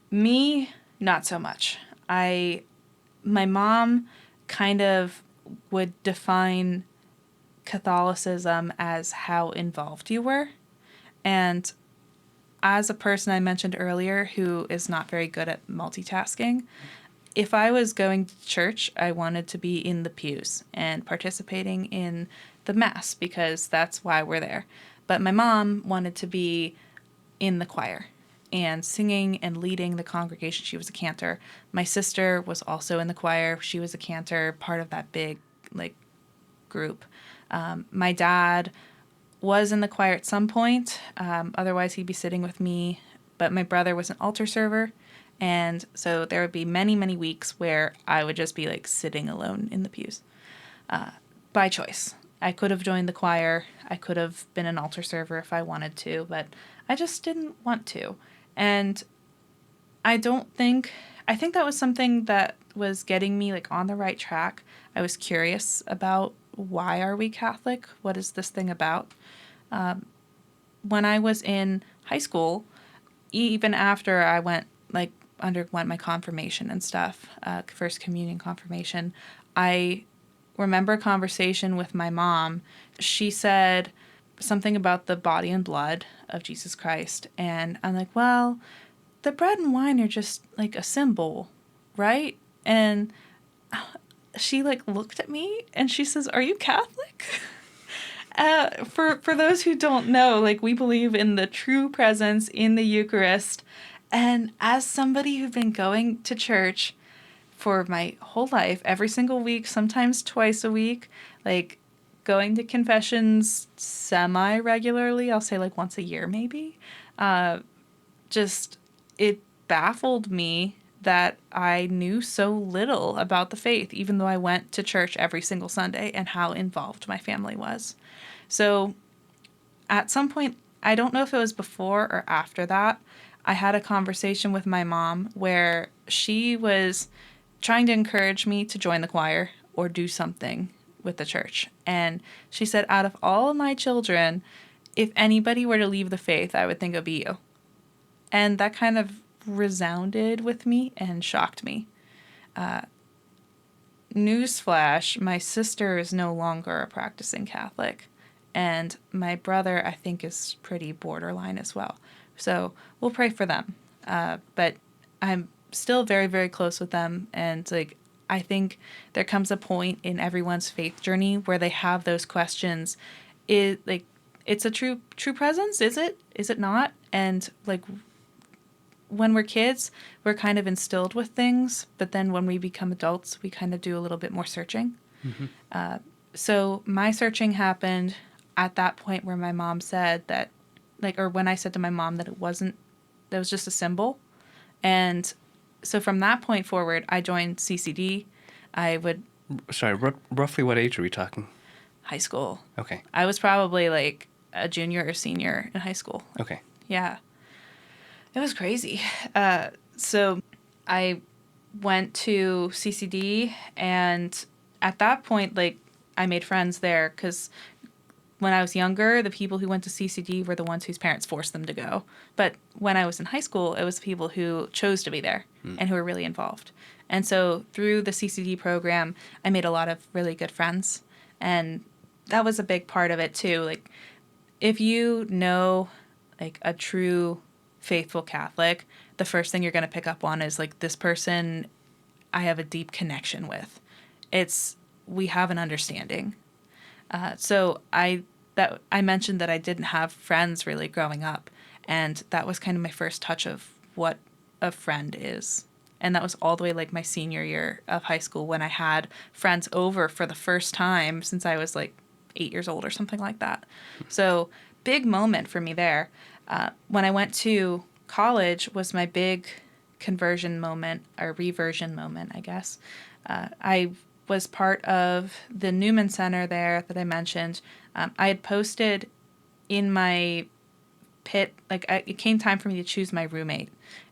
[SPEAKER 2] me, not so much. My mom kind of would define Catholicism as how involved you were. And as a person I mentioned earlier who is not very good at multitasking, if I was going to church, I wanted to be in the pews and participating in the Mass because that's why we're there. But my mom wanted to be in the choir and singing and leading the congregation. She was a cantor. My sister was also in the choir. She was a cantor, part of that big like group. My dad was in the choir at some point. Otherwise, he'd be sitting with me. But my brother was an altar server. And so there would be many, many weeks where I would just be like sitting alone in the pews by choice. I could have joined the choir. I could have been an altar server if I wanted to, but I just didn't want to. And I think that was something that was getting me like on the right track. I was curious about why are we Catholic? What is this thing about? When I was in high school, even after I underwent my confirmation and stuff, First Communion confirmation, I remember a conversation with my mom. She said something about the body and blood of Jesus Christ. And I'm like, well, the bread and wine are just like a symbol, right? And she like looked at me and she says, "Are you Catholic?" For those who don't know, like we believe in the true presence in the Eucharist. And as somebody who's been going to church for my whole life, every single week, sometimes twice a week, like going to confessions semi-regularly, I'll say like once a year maybe, just it baffled me that I knew so little about the faith, even though I went to church every single Sunday, and how involved my family was. So at some point, I don't know if it was before or after that, I had a conversation with my mom where she was trying to encourage me to join the choir or do something with the church. And she said, out of all of my children, if anybody were to leave the faith, I would think it would be you. And that kind of resounded with me and shocked me. Newsflash, my sister is no longer a practicing Catholic. And my brother, I think, is pretty borderline as well. So we'll pray for them. But I'm still very, very close with them. And like, I think there comes a point in everyone's faith journey where they have those questions. It's a true presence? Is it? Is it not? And like, when we're kids, we're kind of instilled with things. But then when we become adults, we kind of do a little bit more searching. Mm-hmm. So my searching happened at that point where my mom said that, or when I said to my mom that that was just a symbol. And so from that point forward, I joined CCD.
[SPEAKER 1] Sorry, roughly what age are we talking?
[SPEAKER 2] High school.
[SPEAKER 1] Okay.
[SPEAKER 2] I was probably like a junior or senior in high school.
[SPEAKER 1] Okay.
[SPEAKER 2] Yeah. It was crazy. So I went to CCD, and at that point, like, I made friends there because when I was younger, the people who went to CCD were the ones whose parents forced them to go. But when I was in high school, it was the people who chose to be there and who were really involved. And so through the CCD program, I made a lot of really good friends. And that was a big part of it, too. Like, if you know, like, a true faithful Catholic, the first thing you're going to pick up on is, like, this person I have a deep connection with. We have an understanding. So I mentioned that I didn't have friends really growing up, and that was kind of my first touch of what a friend is. And that was all the way like my senior year of high school when I had friends over for the first time since I was like 8 years old or something like that. So big moment for me there. When I went to college was my big conversion moment, or reversion moment, I guess. I was part of the Newman Center there that I mentioned. I had posted in my Pitt, it came time for me to choose my roommate.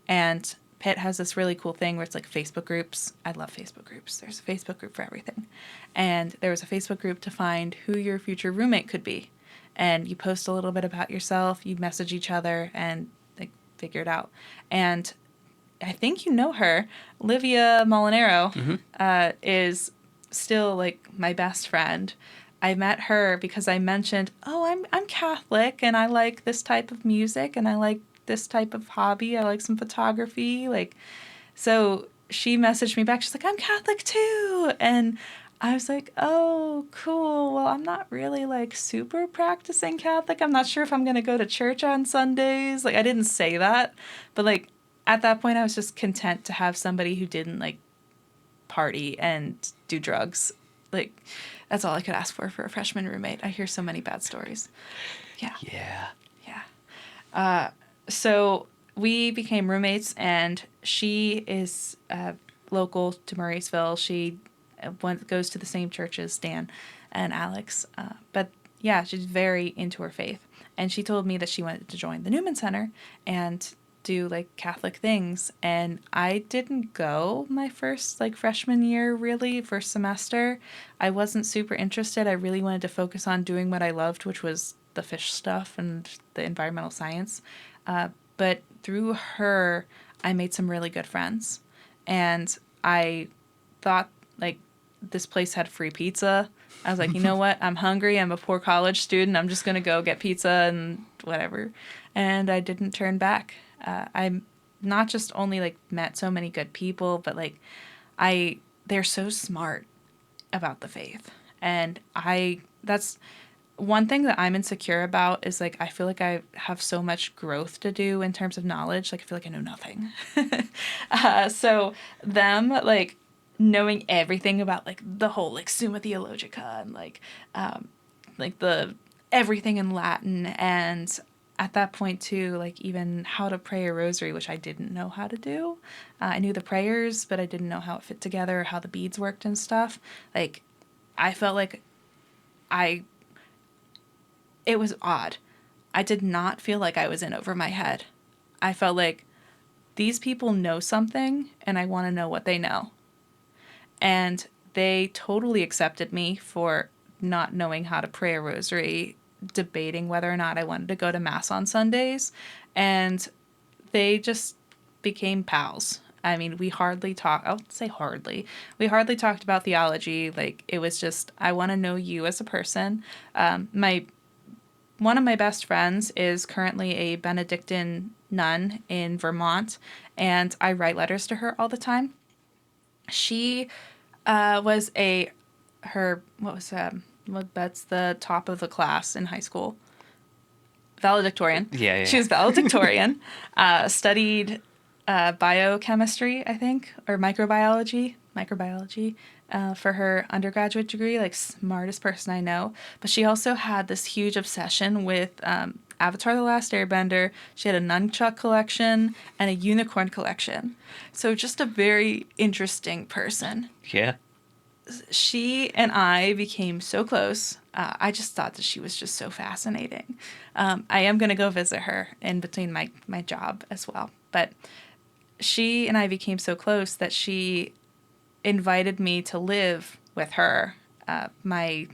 [SPEAKER 2] And Pitt has this really cool thing where it's like Facebook groups. I love Facebook groups. There's a Facebook group for everything. And there was a Facebook group to find who your future roommate could be. And you post a little bit about yourself, you message each other, and like figure it out. And I think you know her, Livia Molinaro, is still like my best friend. I met her because I mentioned, oh, I'm Catholic and I like this type of music and I like this type of hobby. I like some photography. Like, so she messaged me back. She's like, I'm Catholic too. And I was like, oh, cool. Well, I'm not really like super practicing Catholic. I'm not sure if I'm going to go to church on Sundays. Like, I didn't say that, but like at that point I was just content to have somebody who didn't like party and do drugs. Like, that's all I could ask for a freshman roommate. I hear so many bad stories. Yeah. Yeah. So we became roommates, and she is local to Murraysville. She goes to the same church as Dan and Alex. But yeah, she's very into her faith. And she told me that she wanted to join the Newman Center and do like Catholic things, and I didn't go my first like freshman year, really, first semester. I wasn't super interested. I really wanted to focus on doing what I loved, which was the fish stuff and the environmental science. But through her, I made some really good friends, and I thought like this place had free pizza. I was like, you know what? I'm hungry. I'm a poor college student. I'm just gonna go get pizza and whatever. And I didn't turn back. I'm not just only like met so many good people, but like they're so smart about the faith. And that's one thing that I'm insecure about is like, I feel like I have so much growth to do in terms of knowledge. Like, I feel like I know nothing. So them like knowing everything about like the whole like Summa Theologica and like the everything in Latin, and at that point too, like even how to pray a rosary, which I didn't know how to do. I knew the prayers, but I didn't know how it fit together, how the beads worked and stuff. Like, I felt like it was odd. I did not feel like I was in over my head. I felt like these people know something and I want to know what they know. And they totally accepted me for not knowing how to pray a rosary, debating whether or not I wanted to go to Mass on Sundays, and they just became pals. I mean, we hardly talk. I'll say hardly. We hardly talked about theology. Like, it was just, I want to know you as a person. One of my best friends is currently a Benedictine nun in Vermont, and I write letters to her all the time. She was that's the top of the class in high school. Valedictorian.
[SPEAKER 1] Yeah.
[SPEAKER 2] She was valedictorian. Studied biochemistry, I think, or microbiology, for her undergraduate degree. Like, smartest person I know. But she also had this huge obsession with Avatar: The Last Airbender. She had a nunchuck collection and a unicorn collection. So just a very interesting person.
[SPEAKER 1] Yeah.
[SPEAKER 2] She and I became so close. I just thought that she was just so fascinating. I am going to go visit her in between my job as well. But she and I became so close that she invited me to live with her my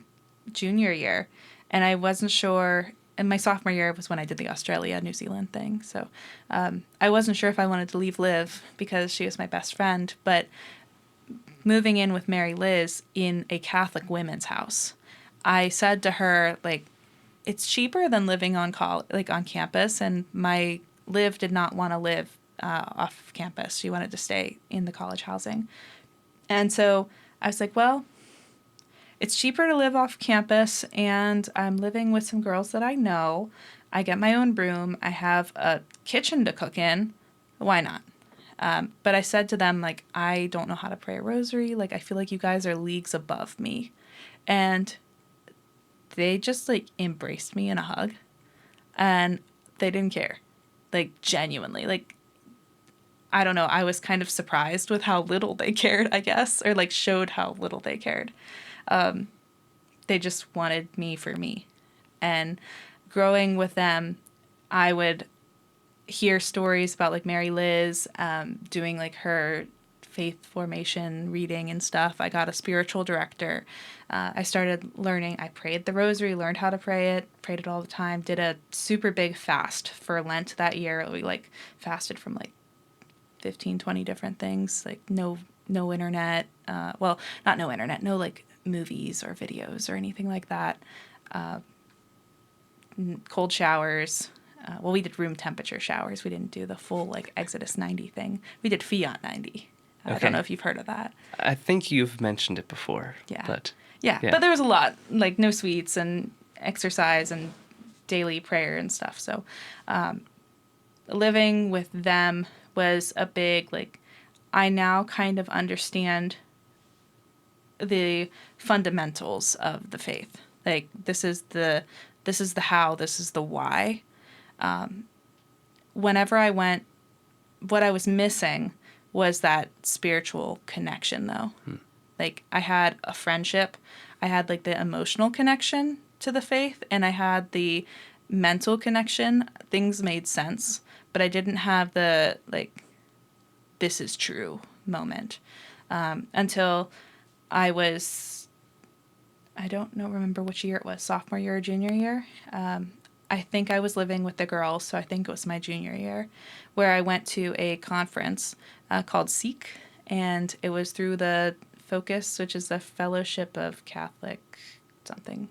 [SPEAKER 2] junior year. And I wasn't sure. And my sophomore year was when I did the Australia, New Zealand thing. So I wasn't sure if I wanted to leave Liv because she was my best friend. But moving in with Mary Liz in a Catholic women's house, I said to her, like, it's cheaper than living on campus, and my Liv did not want to live off campus. She wanted to stay in the college housing. And so I was like, well, it's cheaper to live off campus, and I'm living with some girls that I know. I get my own room. I have a kitchen to cook in. Why not? But I said to them, like, I don't know how to pray a rosary. Like, I feel like you guys are leagues above me. And they just, like, embraced me in a hug. And They didn't care. Like, genuinely. Like, I don't know. I was kind of surprised with how little they cared, I guess, or like showed how little they cared. They just wanted me for me. And growing with them, I would hear stories about like Mary Liz doing like her faith formation reading and stuff. I got a spiritual director. I started learning. I prayed the rosary, learned how to pray it, prayed it all the time. Did a super big fast for Lent that year. We like fasted from like 15, 20 different things. Like no internet. Well, not no internet. No like movies or videos or anything like that. Cold showers. Well, we did room temperature showers. We didn't do the full like Exodus 90 thing. We did Fiat 90. I don't know if you've heard of that.
[SPEAKER 1] I think you've mentioned it before.
[SPEAKER 2] Yeah.
[SPEAKER 1] But
[SPEAKER 2] But there was a lot, like no sweets and exercise and daily prayer and stuff. So living with them was a big, like, I now kind of understand the fundamentals of the faith. Like, this is the how, this is the why. Whenever I went, what I was missing was that spiritual connection, though. Like, I had a friendship, I had like the emotional connection to the faith, and I had the mental connection. Things made sense, but I didn't have the like, this is true moment until I was, I don't know, remember which year it was, sophomore year or junior year. I think I was living with the girls, so I think it was my junior year, where I went to a conference called Seek, and it was through the Focus, which is the Fellowship of Catholic something.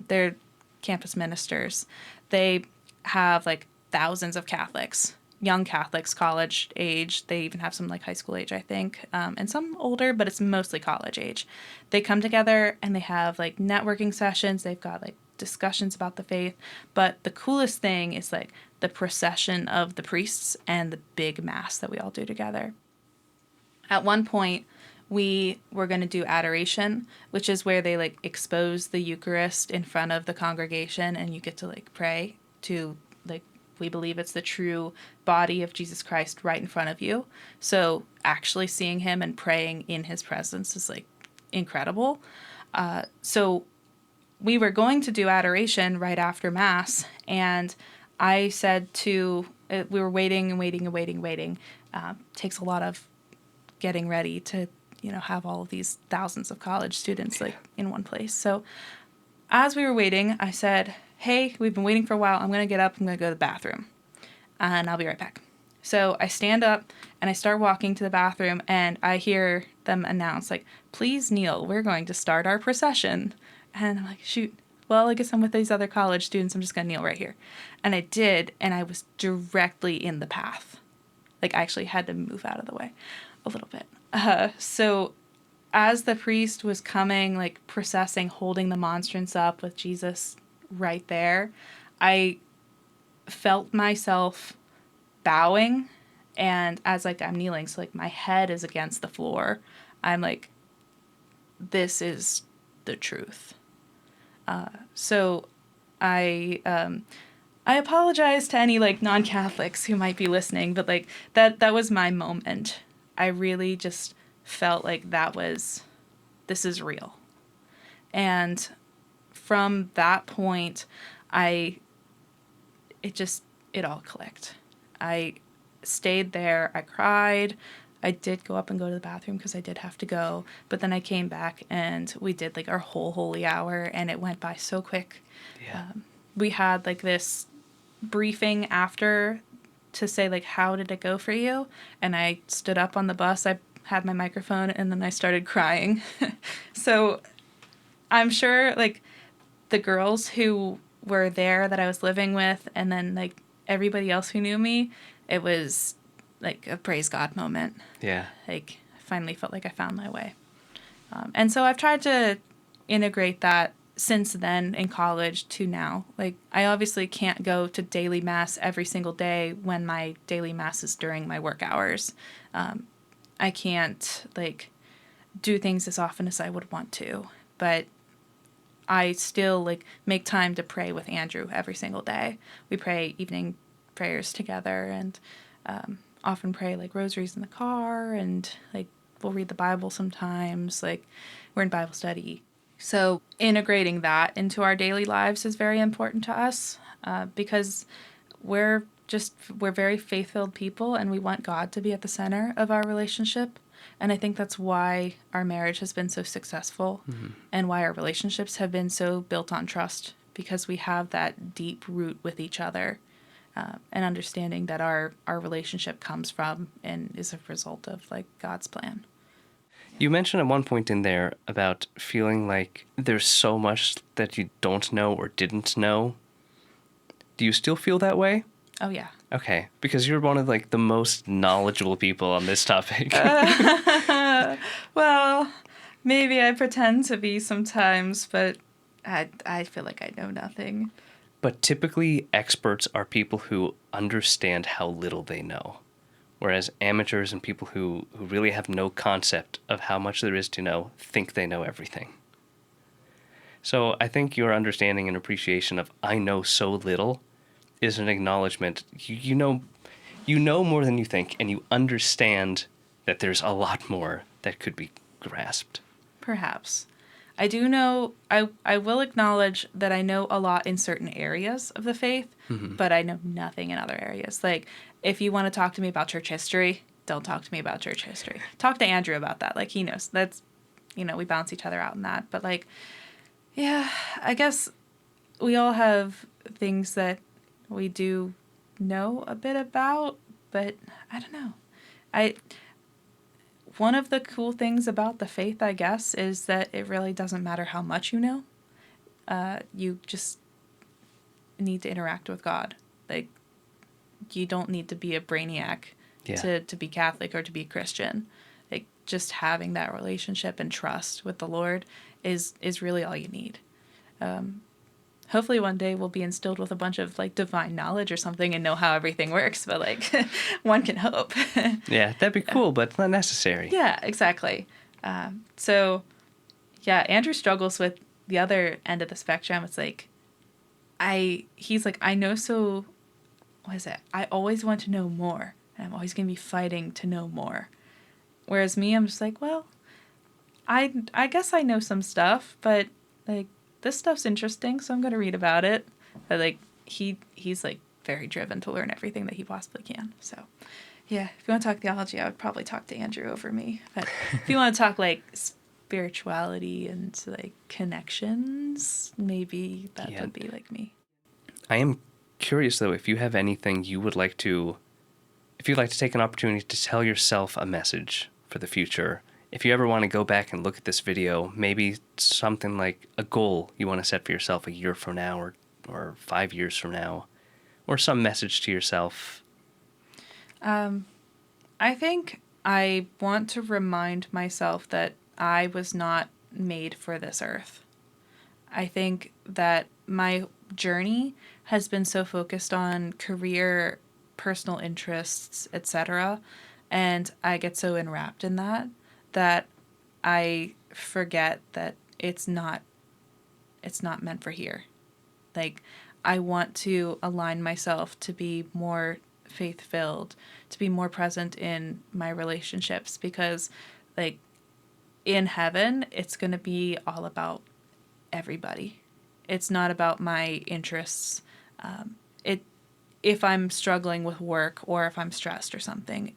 [SPEAKER 2] They're campus ministers. They have like thousands of Catholics, young Catholics, college age. They even have some like high school age, I think, and some older, but it's mostly college age. They come together and they have like networking sessions. They've got like discussions about the faith. But the coolest thing is like the procession of the priests and the big mass that we all do together. At one point, we were going to do adoration, which is where they like expose the Eucharist in front of the congregation and you get to like pray to like, we believe it's the true body of Jesus Christ right in front of you. So actually seeing him and praying in his presence is like incredible. So we were going to do adoration right after Mass, and I said to, we were waiting and waiting and waiting and waiting. Takes a lot of getting ready to, you know, have all of these thousands of college students like in one place. So as we were waiting, I said, hey, we've been waiting for a while. I'm going to get up. I'm going to go to the bathroom, and I'll be right back. So I stand up and I start walking to the bathroom, and I hear them announce, like, please kneel. We're going to start our procession. And I'm like, shoot, well, I guess I'm with these other college students. I'm just going to kneel right here. And I did, and I was directly in the path. Like, I actually had to move out of the way a little bit. So as the priest was coming, like, processing, holding the monstrance up with Jesus right there, I felt myself bowing, and as, like, I'm kneeling, so, like, my head is against the floor, I'm like, this is the truth. So I apologize to any like non-Catholics who might be listening, but like that was my moment. I really just felt like this is real. And from that point, it all clicked. I stayed there. I cried. I did go up and go to the bathroom because I did have to go, but then I came back and we did like our whole holy hour, and it went by so quick.
[SPEAKER 1] Yeah.
[SPEAKER 2] We had like this briefing after to say like, how did it go for you? And I stood up on the bus, I had my microphone, and then I started crying. So I'm sure like the girls who were there that I was living with, and then like everybody else who knew me, it was like a praise God moment.
[SPEAKER 1] Yeah.
[SPEAKER 2] Like, I finally felt like I found my way. And so I've tried to integrate that since then in college to now. Like, I obviously can't go to daily mass every single day when my daily mass is during my work hours. I can't, like, do things as often as I would want to. But I still like make time to pray with Andrew every single day. We pray evening prayers together, and often pray like rosaries in the car, and like we'll read the Bible sometimes. Like we're in Bible study. So integrating that into our daily lives is very important to us because we're very faith-filled people, and we want God to be at the center of our relationship. And I think that's why our marriage has been so successful and why our relationships have been so built on trust, because we have that deep root with each other and understanding that our relationship comes from and is a result of like God's plan.
[SPEAKER 1] You mentioned at one point in there about feeling like there's so much that you don't know or didn't know. Do you still feel that way?
[SPEAKER 2] Oh, yeah.
[SPEAKER 1] Okay, because you're one of like the most knowledgeable people on this topic.
[SPEAKER 2] Well, maybe I pretend to be sometimes, but I feel like I know nothing.
[SPEAKER 1] But typically, experts are people who understand how little they know, whereas amateurs and people who really have no concept of how much there is to know think they know everything. So I think your understanding and appreciation of I know so little is an acknowledgement. You know more than you think, and you understand that there's a lot more that could be grasped.
[SPEAKER 2] Perhaps. I do know, I will acknowledge that I know a lot in certain areas of the faith, but I know nothing in other areas. Like, if you want to talk to me about church history, don't talk to me about church history. Talk to Andrew about that. Like, he knows. That's, we balance each other out in that. But, like, yeah, I guess we all have things that we do know a bit about, but I don't know. One of the cool things about the faith, I guess, is that it really doesn't matter how much you know. You just need to interact with God. Like, you don't need to be a brainiac to be Catholic or to be Christian. Like, just having that relationship and trust with the Lord is really all you need. Hopefully one day we'll be instilled with a bunch of like divine knowledge or something and know how everything works, but like one can hope.
[SPEAKER 1] Yeah, that'd be cool, but it's not necessary.
[SPEAKER 2] Yeah, exactly. So yeah, Andrew struggles with the other end of the spectrum. It's like, he's like, I know so, what is it? I always want to know more, and I'm always going to be fighting to know more. Whereas me, I'm just like, well, I guess I know some stuff, but like, this stuff's interesting, so I'm going to read about it. But like, he's like very driven to learn everything that he possibly can. So yeah, if you want to talk theology, I would probably talk to Andrew over me. But if you want to talk like spirituality and like connections, maybe that would be like me.
[SPEAKER 1] I am curious though, if you have anything you would like to, if you'd like to take an opportunity to tell yourself a message for the future. If you ever want to go back and look at this video, maybe something like a goal you want to set for yourself a year from now or 5 years from now, or some message to yourself.
[SPEAKER 2] I think I want to remind myself that I was not made for this earth. I think that my journey has been so focused on career, personal interests, etc., and I get so enwrapped in that I forget that it's not meant for here. Like, I want to align myself to be more faith-filled, to be more present in my relationships, because like in heaven, it's going to be all about everybody. It's not about my interests. If I'm struggling with work or if I'm stressed or something,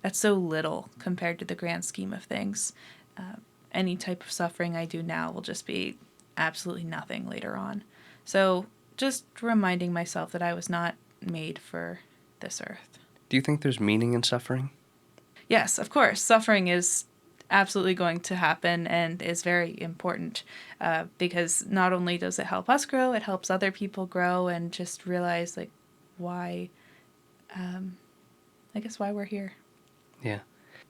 [SPEAKER 2] that's so little compared to the grand scheme of things. Any type of suffering I do now will just be absolutely nothing later on. So just reminding myself that I was not made for this earth.
[SPEAKER 1] Do you think there's meaning in suffering?
[SPEAKER 2] Yes, of course. Suffering is absolutely going to happen and is very important because not only does it help us grow, it helps other people grow and just realize like why, I guess why we're here.
[SPEAKER 1] Yeah.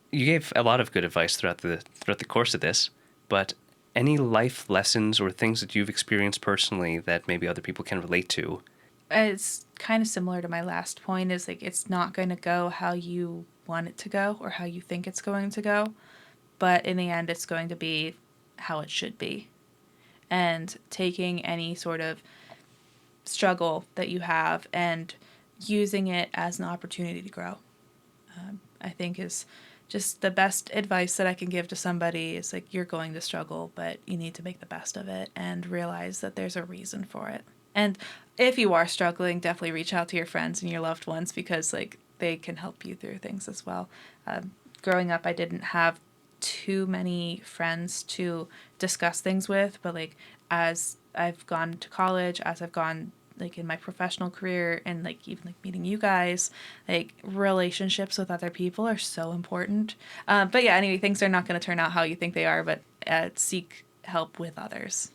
[SPEAKER 1] You gave a lot of good advice throughout the course of this, but any life lessons or things that you've experienced personally that maybe other people can relate to?
[SPEAKER 2] It's kind of similar to my last point, is like it's not going to go how you want it to go or how you think it's going to go, but in the end it's going to be how it should be. and taking any sort of struggle that you have and using it as an opportunity to grow. I think is just the best advice that I can give to somebody is like, you're going to struggle, but you need to make the best of it and realize that there's a reason for it. And if you are struggling, definitely reach out to your friends and your loved ones, because like they can help you through things as well. Growing up, I didn't have too many friends to discuss things with, but like as I've gone to college, as I've gone like in my professional career, and like even like meeting you guys, like relationships with other people are so important. But yeah, anyway, things are not going to turn out how you think they are, but seek help with others.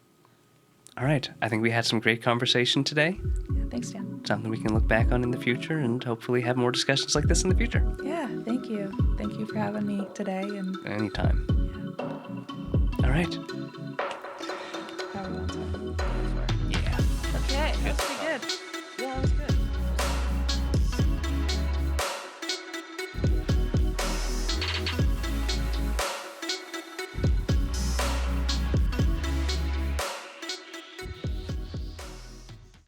[SPEAKER 1] All right. I think we had some great conversation today.
[SPEAKER 2] Yeah, thanks, Dan.
[SPEAKER 1] Something we can look back on in the future and hopefully have more discussions like this in the future.
[SPEAKER 2] Yeah, thank you. Thank you for having me today. And
[SPEAKER 1] Anytime.
[SPEAKER 2] yeah.
[SPEAKER 1] All right.
[SPEAKER 2] How are we on time?
[SPEAKER 1] Yeah.
[SPEAKER 2] Okay, that's pretty good.